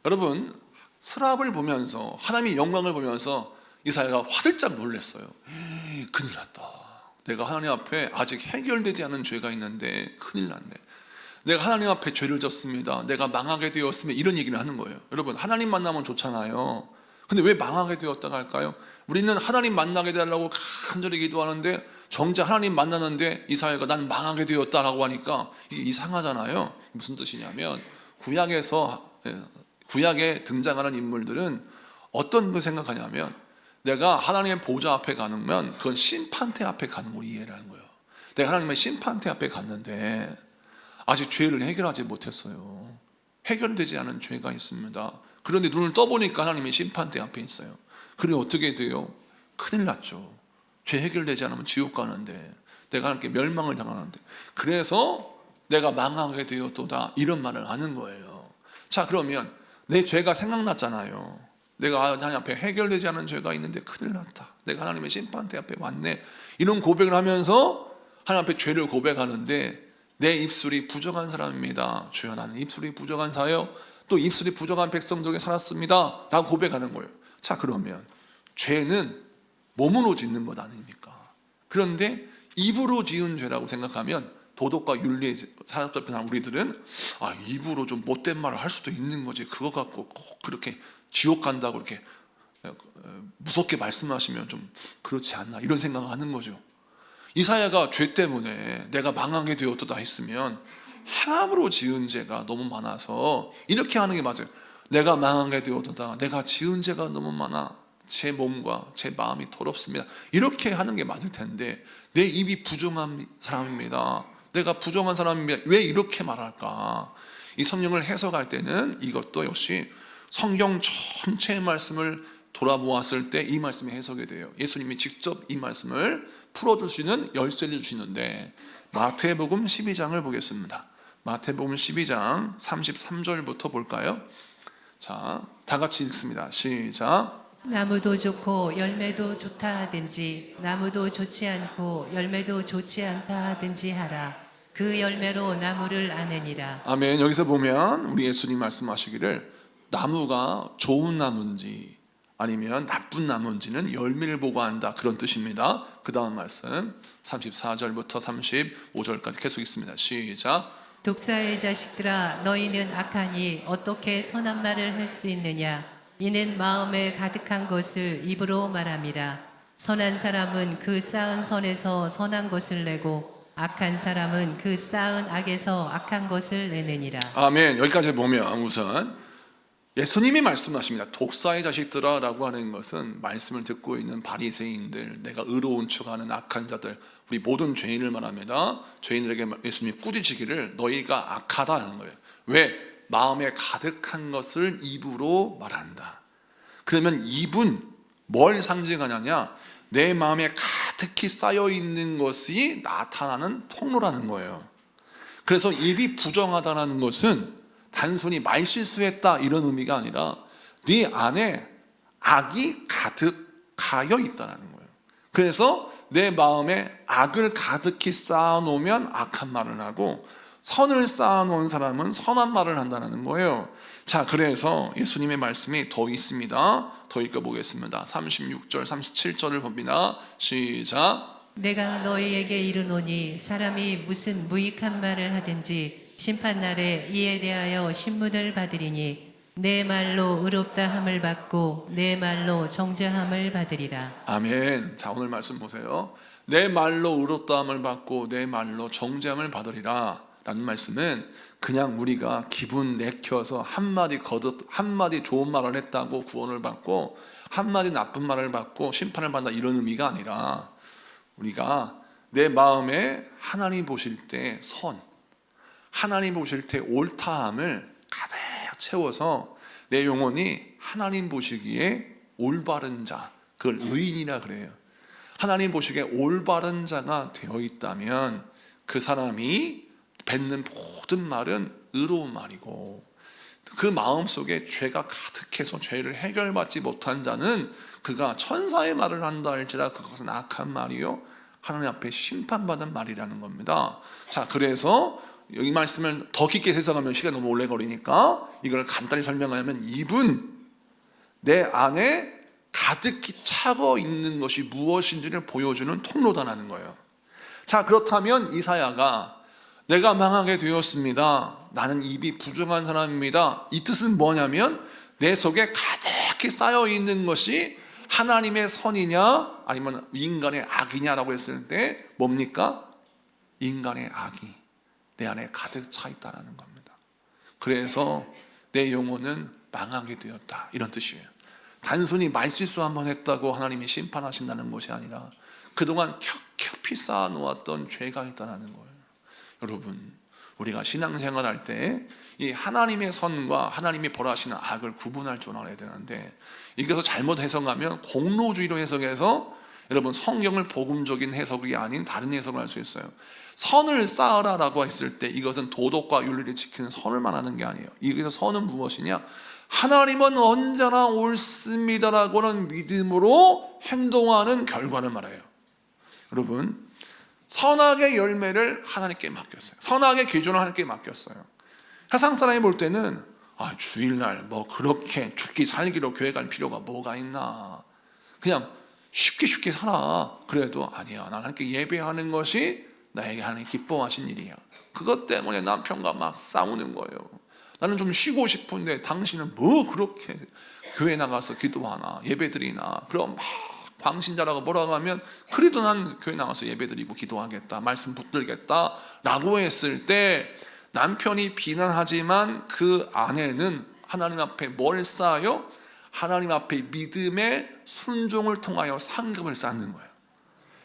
여러분, 스랍을 보면서 하나님의 영광을 보면서 이사야가 화들짝 놀랐어요. 큰일 났다. 내가 하나님 앞에 아직 해결되지 않은 죄가 있는데 큰일 났네. 내가 하나님 앞에 죄를 졌습니다. 내가 망하게 되었으면 이런 얘기를 하는 거예요. 여러분, 하나님 만나면 좋잖아요. 근데 왜 망하게 되었다고 할까요? 우리는 하나님 만나게 되려고 간절히 기도하는데 정작 하나님 만나는데 이사야가 난 망하게 되었다라고 하니까 이게 이상하잖아요. 무슨 뜻이냐면 구약에 등장하는 인물들은 어떤 걸 생각하냐면 내가 하나님의 보좌 앞에 가면 그건 심판대 앞에 가는 걸 이해를 하는 거예요. 내가 하나님의 심판대 앞에 갔는데 아직 죄를 해결하지 못했어요. 해결되지 않은 죄가 있습니다. 그런데 눈을 떠보니까 하나님의 심판대 앞에 있어요. 그래 어떻게 돼요? 큰일 났죠. 죄 해결되지 않으면 지옥 가는데 내가 하나님께 멸망을 당하는데 그래서 내가 망하게 되었도다 이런 말을 하는 거예요. 자, 그러면 내 죄가 생각났잖아요. 내가 하나님 앞에 해결되지 않은 죄가 있는데 큰일 났다. 내가 하나님의 심판대 앞에 왔네. 이런 고백을 하면서 하나님 앞에 죄를 고백하는데 내 입술이 부정한 사람입니다. 주여 나는 입술이 부정한 사요. 또 입술이 부정한 백성들에게 살았습니다. 라고 고백하는 거예요. 자, 그러면 죄는 몸으로 짓는 것 아닙니까? 그런데 입으로 지은 죄라고 생각하면 도덕과 윤리에 사로잡힌 우리들은 입으로 좀 못된 말을 할 수도 있는 거지. 그거 갖고 꼭 그렇게 지옥 간다고 이렇게 무섭게 말씀하시면 좀 그렇지 않나 이런 생각을 하는 거죠. 이사야가 죄 때문에 내가 망하게 되었다 했으면 하나님으로 지은 죄가 너무 많아서 이렇게 하는 게 맞아요. 내가 망하게 되었다, 내가 지은 죄가 너무 많아, 제 몸과 제 마음이 더럽습니다, 이렇게 하는 게 맞을 텐데 내 입이 부정한 사람입니다, 내가 부정한 사람입니다, 왜 이렇게 말할까? 이 성경을 해석할 때는 이것도 역시 성경 전체의 말씀을 돌아보았을 때 이 말씀이 해석이 돼요. 예수님이 직접 이 말씀을 풀어주시는 열쇠를 주시는데, 마태복음 12장을 보겠습니다. 마태복음 12장 33절부터 볼까요? 자, 다 같이 읽습니다. 시작. 나무도 좋고 열매도 좋다 하든지 나무도 좋지 않고 열매도 좋지 않다 하든지 하라. 그 열매로 나무를 아느니라. 아멘. 여기서 보면 우리 예수님 말씀하시기를 나무가 좋은 나무인지 아니면 나쁜 나무인지는 열매를 보고 안다, 그런 뜻입니다. 그 다음 말씀 34절부터 35절까지 계속 있습니다. 시작. 독사의 자식들아, 너희는 악하니 어떻게 선한 말을 할 수 있느냐? 이는 마음에 가득한 것을 입으로 말함이라. 선한 사람은 그 쌓은 선에서 선한 것을 내고 악한 사람은 그 쌓은 악에서 악한 것을 내느니라. 아멘. 여기까지 보면 우선 예수님이 말씀하십니다. 독사의 자식들아 라고 하는 것은 말씀을 듣고 있는 바리새인들, 내가 의로운 척하는 악한 자들, 우리 모든 죄인을 말합니다. 죄인들에게 예수님이 꾸짖으시기를 너희가 악하다 하는 거예요. 왜? 마음에 가득한 것을 입으로 말한다. 그러면 입은 뭘 상징하냐냐? 내 마음에 가득히 쌓여 있는 것이 나타나는 통로라는 거예요. 그래서 입이 부정하다는 것은 단순히 말실수했다 이런 의미가 아니라 네 안에 악이 가득하여 있다는 거예요. 그래서 내 마음에 악을 가득히 쌓아놓으면 악한 말을 하고, 선을 쌓아놓은 사람은 선한 말을 한다는 거예요. 자, 그래서 예수님의 말씀이 더 있습니다. 더 읽어보겠습니다. 36절 37절을 봅니다. 시작. 내가 너희에게 이르노니 사람이 무슨 무익한 말을 하든지 심판날에 이에 대하여 신문을 받으리니 내 말로 의롭다 함을 받고 내 말로 정죄함을 받으리라. 아멘. 자, 오늘 말씀 보세요. 내 말로 의롭다 함을 받고 내 말로 정죄함을 받으리라 라는 말씀은 그냥 우리가 기분 내켜서 한마디 거듭 한마디 좋은 말을 했다고 구원을 받고 한마디 나쁜 말을 받고 심판을 받는다 이런 의미가 아니라, 우리가 내 마음에 하나님 보실 때 선, 하나님 보실 때 옳다함을 가득 채워서 내 영혼이 하나님 보시기에 올바른 자, 그걸 의인이라 그래요. 하나님 보시기에 올바른 자가 되어 있다면 그 사람이 뱉는 모든 말은 의로운 말이고, 그 마음속에 죄가 가득해서 죄를 해결받지 못한 자는 그가 천사의 말을 한다 할지라 그것은 악한 말이요 하나님 앞에 심판받은 말이라는 겁니다. 자, 그래서 이 말씀을 더 깊게 해석하면 시간이 너무 오래 걸리니까 이걸 간단히 설명하면, 입은 내 안에 가득히 차고 있는 것이 무엇인지를 보여주는 통로다라는 거예요. 자, 그렇다면 이사야가 내가 망하게 되었습니다, 나는 입이 부정한 사람입니다, 이 뜻은 뭐냐면 내 속에 가득히 쌓여 있는 것이 하나님의 선이냐 아니면 인간의 악이냐라고 했을 때 뭡니까? 인간의 악이 내 안에 가득 차 있다는 겁니다. 그래서 내 영혼은 망하게 되었다 이런 뜻이에요. 단순히 말실수 한번 했다고 하나님이 심판하신다는 것이 아니라 그동안 켜켜이 쌓아놓았던 죄가 있다는 거예요. 여러분, 우리가 신앙생활 할 때 이 하나님의 선과 하나님이 벌하시는 악을 구분할 줄 알아야 되는데, 이것을 잘못 해석하면 공로주의로 해석해서 여러분 성경을 복음적인 해석이 아닌 다른 해석을 할 수 있어요. 선을 쌓으라 라고 했을 때 이것은 도덕과 윤리를 지키는 선을 말하는 게 아니에요. 여기서 선은 무엇이냐? 하나님은 언제나 옳습니다라고는 믿음으로 행동하는 결과를 말해요. 여러분, 선악의 열매를 하나님께 맡겼어요. 선악의 기준을 하나님께 맡겼어요. 세상 사람이 볼 때는 주일날 뭐 그렇게 죽기 살기로 교회 갈 필요가 뭐가 있나, 그냥 쉽게 살아. 그래도 아니야, 나 하나님께 예배하는 것이 나에게 하나님 기뻐하신 일이야. 그것 때문에 남편과 막 싸우는 거예요. 나는 좀 쉬고 싶은데 당신은 뭐 그렇게 교회 나가서 기도하나 예배드리나, 그럼 막 광신자라고 뭐라고 하면 그래도 난 교회 나가서 예배드리고 기도하겠다, 말씀 붙들겠다 라고 했을 때 남편이 비난하지만 그 아내는 하나님 앞에 뭘 쌓아요? 하나님 앞에 믿음의 순종을 통하여 상급을 쌓는 거예요.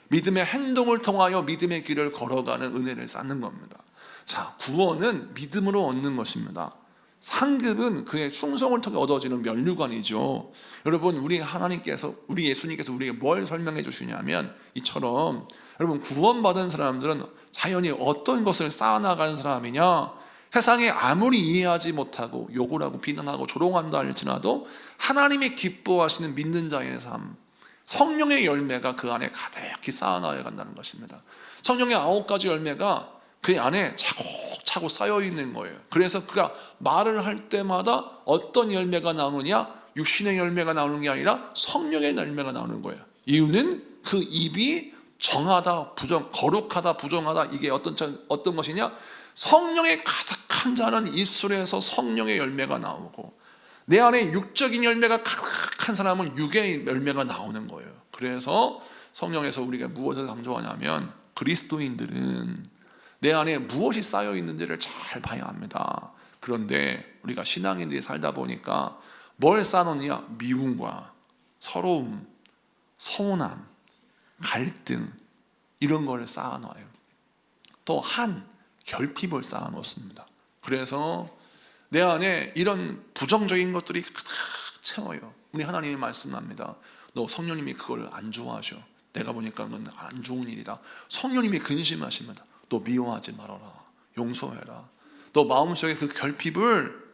믿음의 행동을 통하여 믿음의 길을 걸어가는 은혜를 쌓는 겁니다. 자, 구원은 믿음으로 얻는 것입니다. 상급은 그의 충성을 통해 얻어지는 면류관이죠. 여러분, 우리 하나님께서, 우리 예수님께서 우리에게 뭘 설명해 주시냐면 이처럼, 여러분, 구원받은 사람들은 자연히 어떤 것을 쌓아나가는 사람이냐, 세상에 아무리 이해하지 못하고 욕을 하고 비난하고 조롱한다 할지라도 하나님이 기뻐하시는 믿는 자의 삶, 성령의 열매가 그 안에 가득히 쌓아나야 간다는 것입니다. 성령의 9가지 열매가 그 안에 차곡차곡 쌓여 있는 거예요. 그래서 그가 말을 할 때마다 어떤 열매가 나오느냐, 육신의 열매가 나오는 게 아니라 성령의 열매가 나오는 거예요. 이유는 그 입이 정하다, 거룩하다, 부정하다, 이게 어떤 것이냐, 성령의 가득한 자는 입술에서 성령의 열매가 나오고, 내 안에 육적인 열매가 가득한 사람은 육의 열매가 나오는 거예요. 그래서 성령에서 우리가 무엇을 강조하냐면, 그리스도인들은 내 안에 무엇이 쌓여 있는지를 잘 봐야 합니다. 그런데 우리가 신앙인들이 살다 보니까 뭘 쌓아놓느냐, 미움과 서러움, 서운함, 갈등, 이런 걸 쌓아놔요. 또 결핍을 쌓아놓습니다. 그래서 내 안에 이런 부정적인 것들이 가득 채워요. 우리 하나님이 말씀합니다. 너 성령님이 그걸 안 좋아하셔. 내가 보니까 그건 안 좋은 일이다. 성령님이 근심하십니다. 너 미워하지 말아라, 용서해라. 너 마음속에 그 결핍을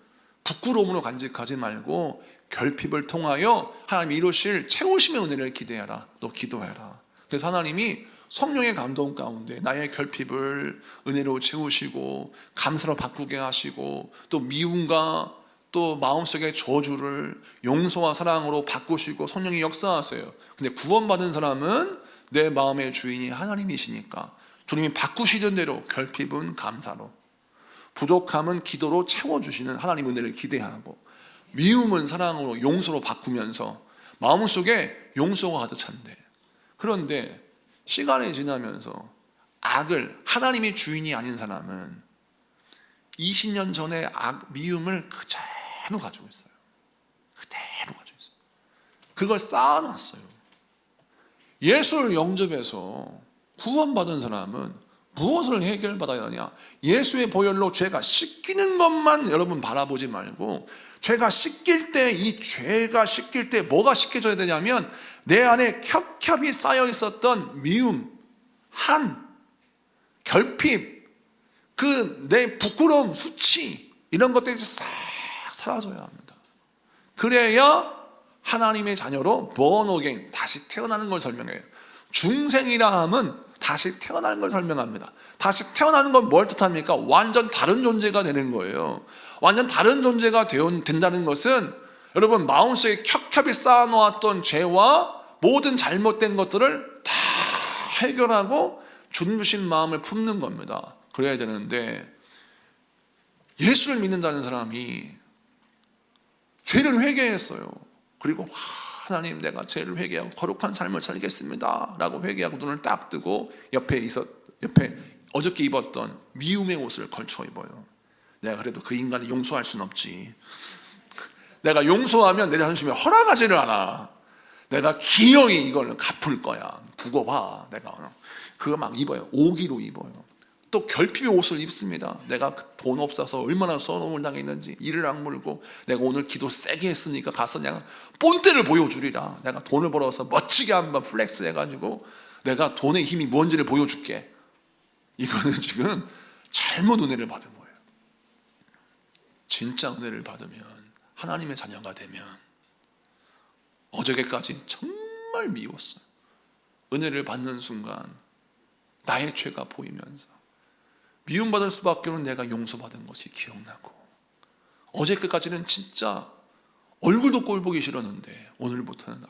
부끄러움으로 간직하지 말고 결핍을 통하여 하나님이 이루실 채우심의 은혜를 기대하라. 너 기도해라. 그래서 하나님이 성령의 감동 가운데 나의 결핍을 은혜로 채우시고 감사로 바꾸게 하시고, 또 미움과 또 마음속의 저주를 용서와 사랑으로 바꾸시고 성령이 역사하세요. 근데 구원받은 사람은 내 마음의 주인이 하나님이시니까 주님이 바꾸시던 대로 결핍은 감사로, 부족함은 기도로 채워주시는 하나님 은혜를 기대하고, 미움은 사랑으로, 용서로 바꾸면서 마음속에 용서가 가득 찬데, 그런데 시간이 지나면서 하나님이 주인이 아닌 사람은 20년 전에 미움을 그대로 가지고 있어요. 그대로 가지고 있어요. 그걸 쌓아놨어요. 예수를 영접해서 구원받은 사람은 무엇을 해결받아야 하냐? 예수의 보혈로 죄가 씻기는 것만 여러분 바라보지 말고, 죄가 씻길 때, 이 죄가 씻길 때 뭐가 씻겨져야 되냐면, 내 안에 켜켜이 쌓여 있었던 미움, 결핍, 내 부끄러움, 수치, 이런 것들이 싹 사라져야 합니다. 그래야 하나님의 자녀로 born again, 다시 태어나는 걸 설명해요. 중생이라 함은 다시 태어나는 걸 설명합니다. 다시 태어나는 건 뭘 뜻합니까? 완전 다른 존재가 되는 거예요. 완전 다른 존재가 된다는 것은, 여러분, 마음속에 켜켜이 쌓아놓았던 죄와 모든 잘못된 것들을 다 해결하고 주님 주신 마음을 품는 겁니다. 그래야 되는데, 예수를 믿는다는 사람이 죄를 회개했어요. 그리고 하나님, 내가 죄를 회개하고 거룩한 삶을 살겠습니다 라고 회개하고 눈을 딱 뜨고 옆에 어저께 입었던 미움의 옷을 걸쳐 입어요. 내가 그래도 그 인간을 용서할 수는 없지. 내가 용서하면 내 자존심이 허락하지를 않아. 내가 기어이 이걸 갚을 거야. 두고 봐. 내가 그거 막 입어요. 오기로 입어요. 또 결핍의 옷을 입습니다. 내가 돈 없어서 얼마나 서러움을 당했는지, 이를 악물고 내가 오늘 기도 세게 했으니까 가서 그냥 본때를 보여주리라. 내가 돈을 벌어서 멋지게 한번 플렉스 해가지고 내가 돈의 힘이 뭔지를 보여줄게. 이거는 지금 잘못 은혜를 받은 거예요. 진짜 은혜를 받으면, 하나님의 자녀가 되면, 어저께까지 정말 미웠어요. 은혜를 받는 순간 나의 죄가 보이면서 미움받을 수밖에 없는 내가 용서받은 것이 기억나고, 어저께까지는 진짜 얼굴도 꼴 보기 싫었는데 오늘부터는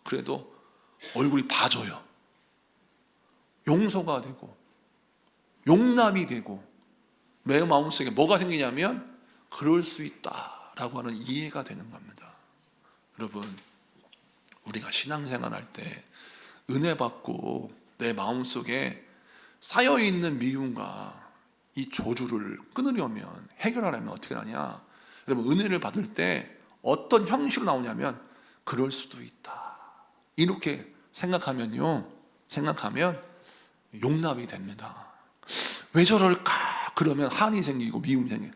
그래도 얼굴이 봐줘요. 용서가 되고 용납이 되고, 내 마음속에 뭐가 생기냐면 그럴 수 있다라고 하는 이해가 되는 겁니다. 여러분, 우리가 신앙생활 할 때 은혜 받고 내 마음속에 쌓여있는 미움과 이 저주를 끊으려면, 해결하려면 어떻게 하냐? 여러분, 은혜를 받을 때 어떤 형식으로 나오냐면 그럴 수도 있다, 이렇게 생각하면 용납이 됩니다. 왜 저럴까? 그러면 한이 생기고 미움이 생겨요.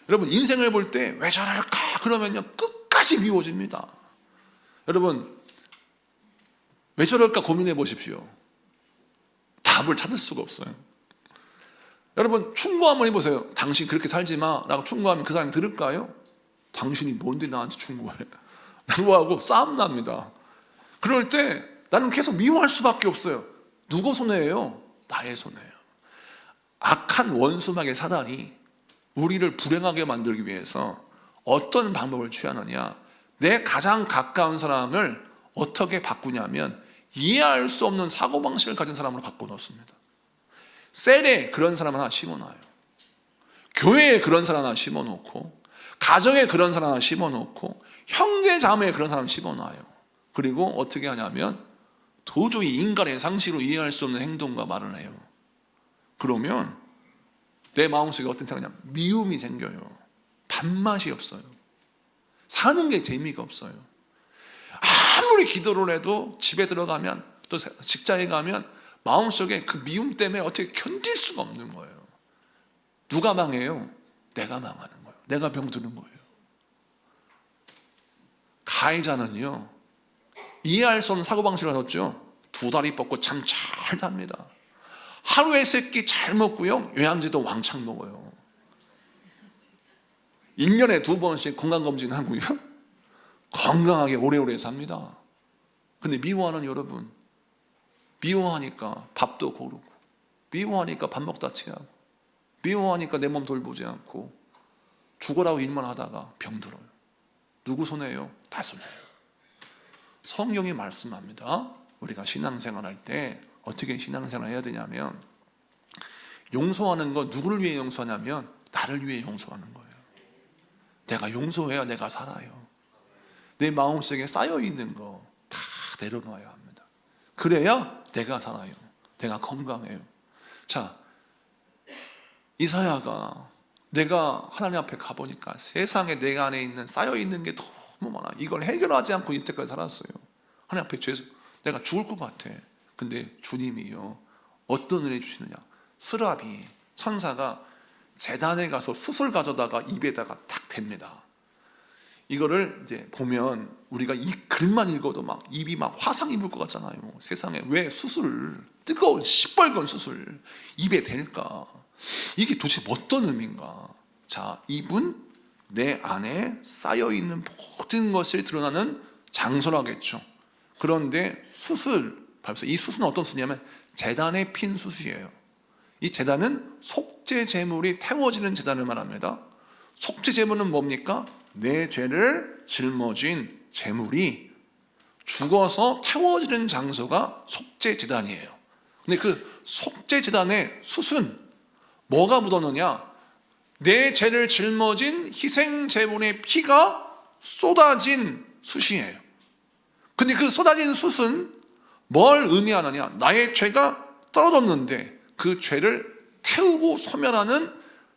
여러분, 인생을 볼 때 왜 저럴까? 그러면요 끝까지 미워집니다. 여러분, 왜 저럴까 고민해 보십시오. 답을 찾을 수가 없어요. 여러분, 충고 한번 해보세요. 당신 그렇게 살지 마 라고 충고하면 그 사람이 들을까요? 당신이 뭔데 나한테 충고해? 라고 하고 싸움 납니다. 그럴 때 나는 계속 미워할 수밖에 없어요. 누구 손해예요? 나의 손해예요. 악한 원수막의 사단이 우리를 불행하게 만들기 위해서 어떤 방법을 취하느냐, 내 가장 가까운 사람을 어떻게 바꾸냐면 이해할 수 없는 사고방식을 가진 사람으로 바꿔놓습니다. 셀에 그런 사람 하나 심어놔요. 교회에 그런 사람 하나 심어놓고, 가정에 그런 사람 하나 심어놓고, 형제 자매에 그런 사람 심어놔요. 그리고 어떻게 하냐면 도저히 인간의 상식으로 이해할 수 없는 행동과 말을 해요. 그러면 내 마음속에 어떤 생각이냐면 미움이 생겨요. 밥맛이 없어요. 사는 게 재미가 없어요. 아무리 기도를 해도 집에 들어가면, 또 직장에 가면 마음속에 그 미움 때문에 어떻게 견딜 수가 없는 거예요. 누가 망해요? 내가 망하는 거예요. 내가 병드는 거예요. 가해자는요, 이해할 수 없는 사고방식을 하셨죠. 두 다리 뻗고 잠 잘 잡니다. 하루에 3끼 잘 먹고요, 영양제도 왕창 먹어요. 1년에 2번씩 건강검진 하고요, 건강하게 오래오래 삽니다. 근데 미워하는 여러분, 미워하니까 밥도 고르고, 미워하니까 밥 먹다 취하고, 미워하니까 내 몸 돌보지 않고 죽으라고 일만 하다가 병들어요. 누구 손해예요? 다 손해예요. 성경이 말씀합니다. 우리가 신앙생활 할 때 어떻게 신앙생활 해야 되냐면, 용서하는 건 누구를 위해 용서하냐면 나를 위해 용서하는 거예요. 내가 용서해야 내가 살아요. 내 마음속에 쌓여있는 거 다 내려놔야 합니다. 그래야 내가 살아요. 내가 건강해요. 자, 이사야가 내가 하나님 앞에 가보니까 세상에 내 안에 있는 쌓여있는 게 너무 많아. 이걸 해결하지 않고 이때까지 살았어요. 하나님 앞에 내가 죽을 것 같아. 근데 주님이요, 어떤 은혜 주시느냐? 스라비 천사가 제단에 가서 숯을 가져다가 입에다가 탁 댑니다. 이거를 이제 보면 우리가 이 글만 읽어도 막 입이 막 화상 입을 것 같잖아요. 세상에 왜 숯을, 뜨거운 시뻘건 숯을 입에 댈까? 이게 도대체 어떤 의미인가? 자, 입은 내 안에 쌓여있는 모든 것이 드러나는 장소라겠죠. 그런데 숯을 밟아서, 이 숯은 어떤 숯이냐면 제단에 핀 숯이에요. 이 제단은 속죄 제물이 태워지는 제단을 말합니다. 속죄 제물은 뭡니까? 내 죄를 짊어진 제물이 죽어서 태워지는 장소가 속죄 제단이에요. 근데 그 속죄 제단의 숯은 뭐가 묻었느냐? 내 죄를 짊어진 희생 제물의 피가 쏟아진 숯이에요. 근데 그 쏟아진 숯은 뭘 의미하느냐? 나의 죄가 떨어졌는데 그 죄를 태우고 소멸하는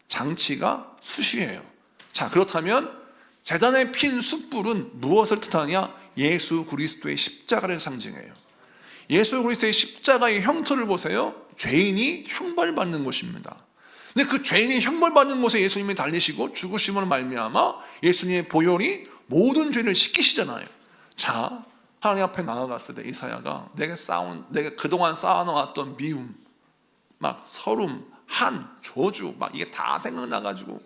장치가 숯이에요. 자, 그렇다면 제단에 핀 숯불은 무엇을 뜻하느냐? 예수 그리스도의 십자가를 상징해요. 예수 그리스도의 십자가의 형태를 보세요. 죄인이 형벌받는 곳입니다. 근데 그 죄인이 형벌받는 곳에 예수님이 달리시고 죽으심으로 말미암아 예수님의 보혈이 모든 죄를 씻기시잖아요. 자, 하나님 앞에 나아갔을 때 이사야가 내가 그동안 쌓아놓았던 미움, 막 서름, 한, 저주, 막 이게 다 생각나가지고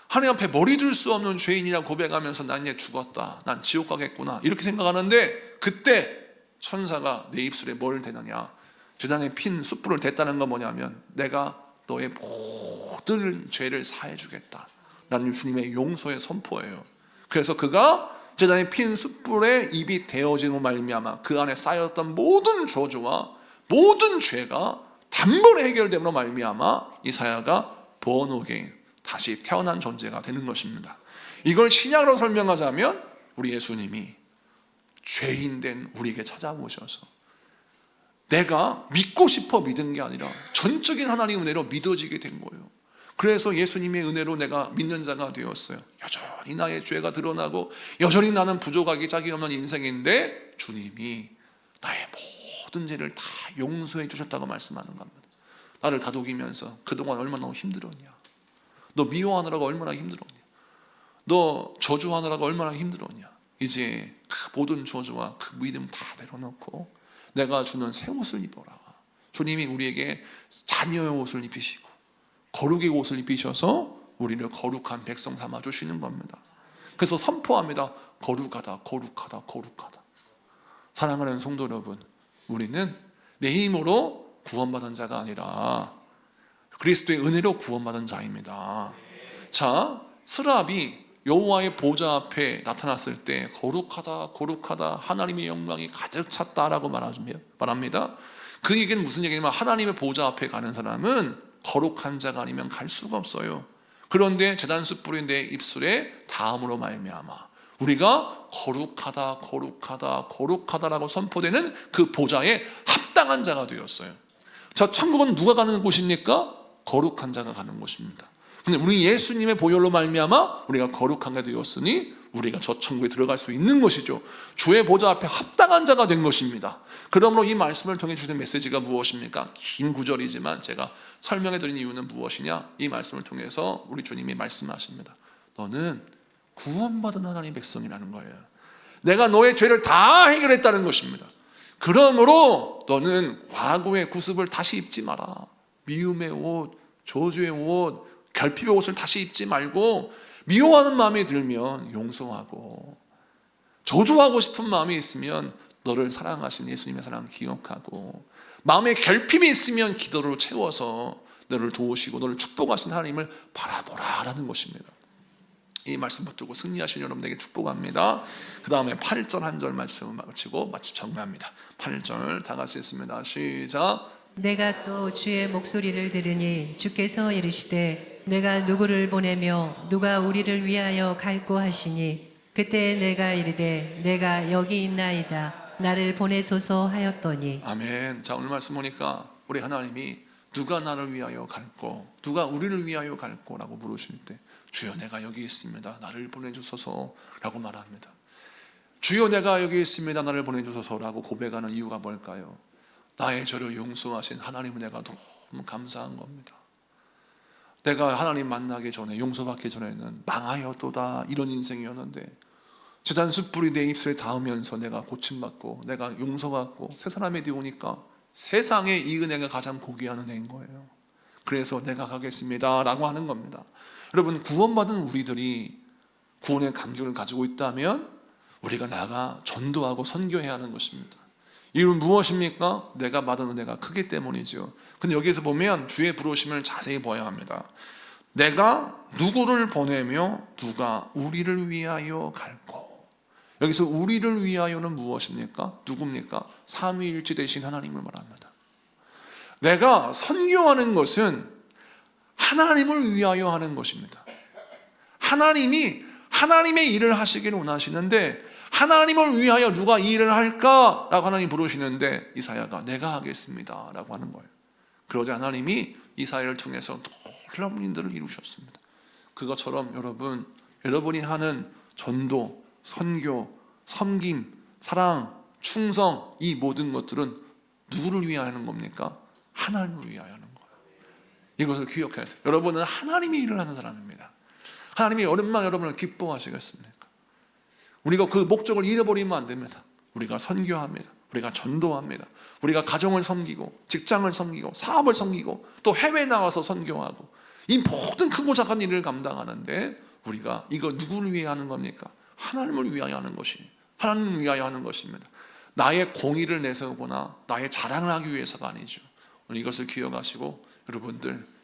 하나님 앞에 머리 들 수 없는 죄인이라고 고백하면서 난 이제 죽었다, 난 지옥 가겠구나, 이렇게 생각하는데 그때 천사가 내 입술에 뭘 대느냐? 제단에 핀 숯불을 댔다는 건 뭐냐면 내가 너의 모든 죄를 사해주겠다 라는 주님의 용서의 선포예요. 그래서 그가 제단에 핀 숯불에 입이 데워지는 말미암아 그 안에 쌓였던 모든 저주와 모든 죄가 단번에 해결됨으로 말미암아 이사야가 born again, 다시 태어난 존재가 되는 것입니다. 이걸 신약으로 설명하자면 우리 예수님이 죄인 된 우리에게 찾아오셔서 내가 믿고 싶어 믿은 게 아니라 전적인 하나님의 은혜로 믿어지게 된 거예요. 그래서 예수님의 은혜로 내가 믿는 자가 되었어요. 여전히 나의 죄가 드러나고 여전히 나는 부족하기 짝이 없는 인생인데 주님이 나의 모든 죄를 다 용서해 주셨다고 말씀하는 겁니다. 나를 다독이면서 그동안 얼마나 힘들었냐, 너 미워하느라고 얼마나 힘들었냐, 너 저주하느라고 얼마나 힘들었냐, 이제 그 모든 저주와 그 믿음 다 내려놓고 내가 주는 새 옷을 입어라. 주님이 우리에게 자녀의 옷을 입히시고 거룩의 옷을 입히셔서 우리를 거룩한 백성 삼아 주시는 겁니다. 그래서 선포합니다. 거룩하다, 거룩하다, 거룩하다. 사랑하는 성도 여러분, 우리는 내 힘으로 구원받은 자가 아니라 그리스도의 은혜로 구원받은 자입니다. 자, 스랍이 여호와의 보좌 앞에 나타났을 때 거룩하다, 거룩하다, 하나님의 영광이 가득 찼다라고 말합니다. 그 얘기는 무슨 얘기냐면 하나님의 보좌 앞에 가는 사람은 거룩한 자가 아니면 갈 수가 없어요. 그런데 제단수 뿌린 내 입술에 다음으로 말미암아 우리가 거룩하다, 거룩하다, 거룩하다라고 선포되는 그 보좌에 합당한 자가 되었어요. 저 천국은 누가 가는 곳입니까? 거룩한 자가 가는 곳입니다. 근데 우리 예수님의 보혈로 말미암아 우리가 거룩하게 되었으니 우리가 저 천국에 들어갈 수 있는 것이죠. 주의 보좌 앞에 합당한 자가 된 것입니다. 그러므로 이 말씀을 통해 주시는 메시지가 무엇입니까? 긴 구절이지만 제가 설명해 드린 이유는 무엇이냐? 이 말씀을 통해서 우리 주님이 말씀하십니다. 너는 구원받은 하나님의 백성이라는 거예요. 내가 너의 죄를 다 해결했다는 것입니다. 그러므로 너는 과거의 구습을 다시 입지 마라. 미움의 옷, 저주의 옷, 결핍의 옷을 다시 입지 말고 미워하는 마음이 들면 용서하고 저주하고 싶은 마음이 있으면 너를 사랑하신 예수님의 사랑을 기억하고 마음에 결핍이 있으면 기도로 채워서 너를 도우시고 너를 축복하신 하나님을 바라보라라는 것입니다. 이 말씀 붙들고 승리하신 여러분에게 축복합니다. 그 다음에 8절 한 절 말씀을 마치고 마치 정리합니다. 8절 다 같이 있습니다. 시작. 내가 또 주의 목소리를 들으니 주께서 이르시되 내가 누구를 보내며 누가 우리를 위하여 갈고 하시니 그때 내가 이르되 내가 여기 있나이다 나를 보내소서 하였더니. 아멘. 자, 오늘 말씀 보니까 우리 하나님이 누가 나를 위하여 갈고 누가 우리를 위하여 갈고라고 물으실 때 주여 내가 여기 있습니다 나를 보내주소서라고 말합니다. 주여 내가 여기 있습니다 나를 보내주소서라고 고백하는 이유가 뭘까요? 나의 죄를 용서하신 하나님은 내가 너무 감사한 겁니다. 내가 하나님 만나기 전에 용서받기 전에는 망하였도다 이런 인생이었는데 제단수 뿌리 내 입술에 닿으면서 내가 고침받고 내가 용서받고 새 사람이 되오니까 세상에 이 은혜가 가장 고귀한 은혜인 거예요. 그래서 내가 가겠습니다 라고 하는 겁니다. 여러분, 구원받은 우리들이 구원의 감격을 가지고 있다면 우리가 나가 전도하고 선교해야 하는 것입니다. 이유는 무엇입니까? 내가 받은 은혜가 크기 때문이죠. 근데 여기서 보면 주의 부르심을 자세히 봐야 합니다. 내가 누구를 보내며 누가 우리를 위하여 갈고. 여기서 우리를 위하여는 무엇입니까? 누굽니까? 삼위일체 되신 하나님을 말합니다. 내가 선교하는 것은 하나님을 위하여 하는 것입니다. 하나님이 하나님의 일을 하시기를 원하시는데 하나님을 위하여 누가 이 일을 할까? 라고 하나님이 부르시는데 이사야가 내가 하겠습니다 라고 하는 거예요. 그러자 하나님이 이사야를 통해서 놀라운 일들을 이루셨습니다. 그것처럼 여러분이 하는 전도, 선교, 섬김, 사랑, 충성 이 모든 것들은 누구를 위하여 하는 겁니까? 하나님을 위하여 하는 거예요. 이것을 기억해야 돼요. 여러분은 하나님이 일을 하는 사람입니다. 하나님이 얼마나 여러분을 기뻐하시겠습니까? 우리가 그 목적을 잃어버리면 안 됩니다. 우리가 선교합니다. 우리가 전도합니다. 우리가 가정을 섬기고 직장을 섬기고 사업을 섬기고 또 해외에 나가서 선교하고 이 모든 크고 작은 일을 감당하는데 우리가 이거 누구를 위해 하는 겁니까? 하나님을 위하여 하는 것이 하나님을 위하여 하는 것입니다. 나의 공의를 내세우거나 나의 자랑을 하기 위해서가 아니죠. 오늘 이것을 기억하시고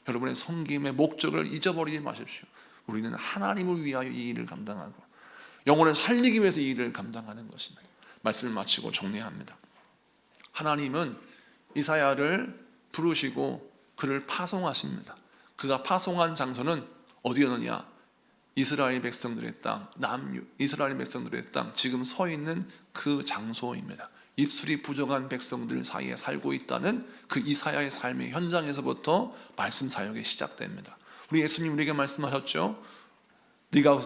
여러분의 섬김의 목적을 잊어버리지 마십시오. 우리는 하나님을 위하여 이 일을 감당하고 영혼을 살리기 위해서 이 일을 감당하는 것입니다. 말씀을 마치고 정리합니다. 하나님은 이사야를 부르시고 그를 파송하십니다. 그가 파송한 장소는 어디였느냐? 이스라엘 백성들의 땅, 이스라엘 백성들의 땅, 지금 서 있는 그 장소입니다. 입술이 부정한 백성들 사이에 살고 있다는 그 이사야의 삶의 현장에서부터 말씀 사역이 시작됩니다. 우리 예수님 우리에게 말씀하셨죠.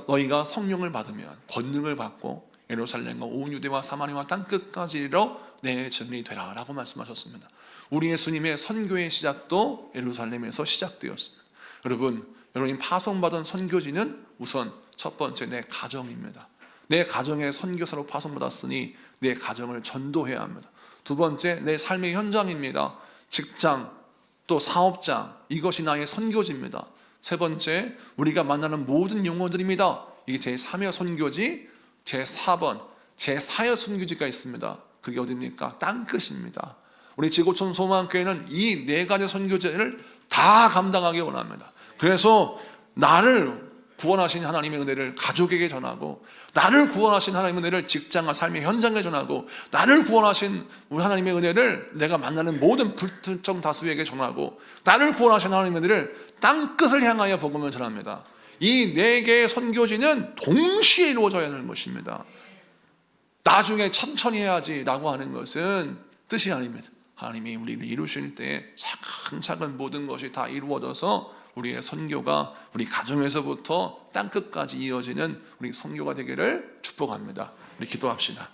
너희가 성령을 받으면, 권능을 받고 예루살렘과 온 유대와 사마리아와 땅끝까지 이르러 내 증인이 되라 라고 말씀하셨습니다. 우리 예수님의 선교의 시작도 예루살렘에서 시작되었습니다. 여러분 파송받은 선교지는 우선 첫 번째 내 가정입니다. 내 가정의 선교사로 파송받았으니 내 가정을 전도해야 합니다. 두 번째 내 삶의 현장입니다. 직장 또 사업장, 이것이 나의 선교지입니다. 세 번째 우리가 만나는 모든 영혼들입니다. 이게 제3의 선교지. 제4번 제4의 선교지가 있습니다. 그게 어디입니까? 땅끝입니다. 우리 지구촌 소망교회는 이 네 가지 선교지를 다 감당하기 원합니다. 그래서 나를 구원하신 하나님의 은혜를 가족에게 전하고, 나를 구원하신 하나님의 은혜를 직장과 삶의 현장에 전하고, 나를 구원하신 우리 하나님의 은혜를 내가 만나는 모든 불특정 다수에게 전하고, 나를 구원하신 하나님의 은혜를 땅끝을 향하여 복음을 전합니다. 이 네 개의 선교지는 동시에 이루어져야 하는 것입니다. 나중에 천천히 해야지라고 하는 것은 뜻이 아닙니다. 하나님이 우리를 이루실 때 차근차근 모든 것이 다 이루어져서 우리의 선교가 우리 가정에서부터 땅끝까지 이어지는 우리 선교가 되기를 축복합니다. 우리 기도합시다.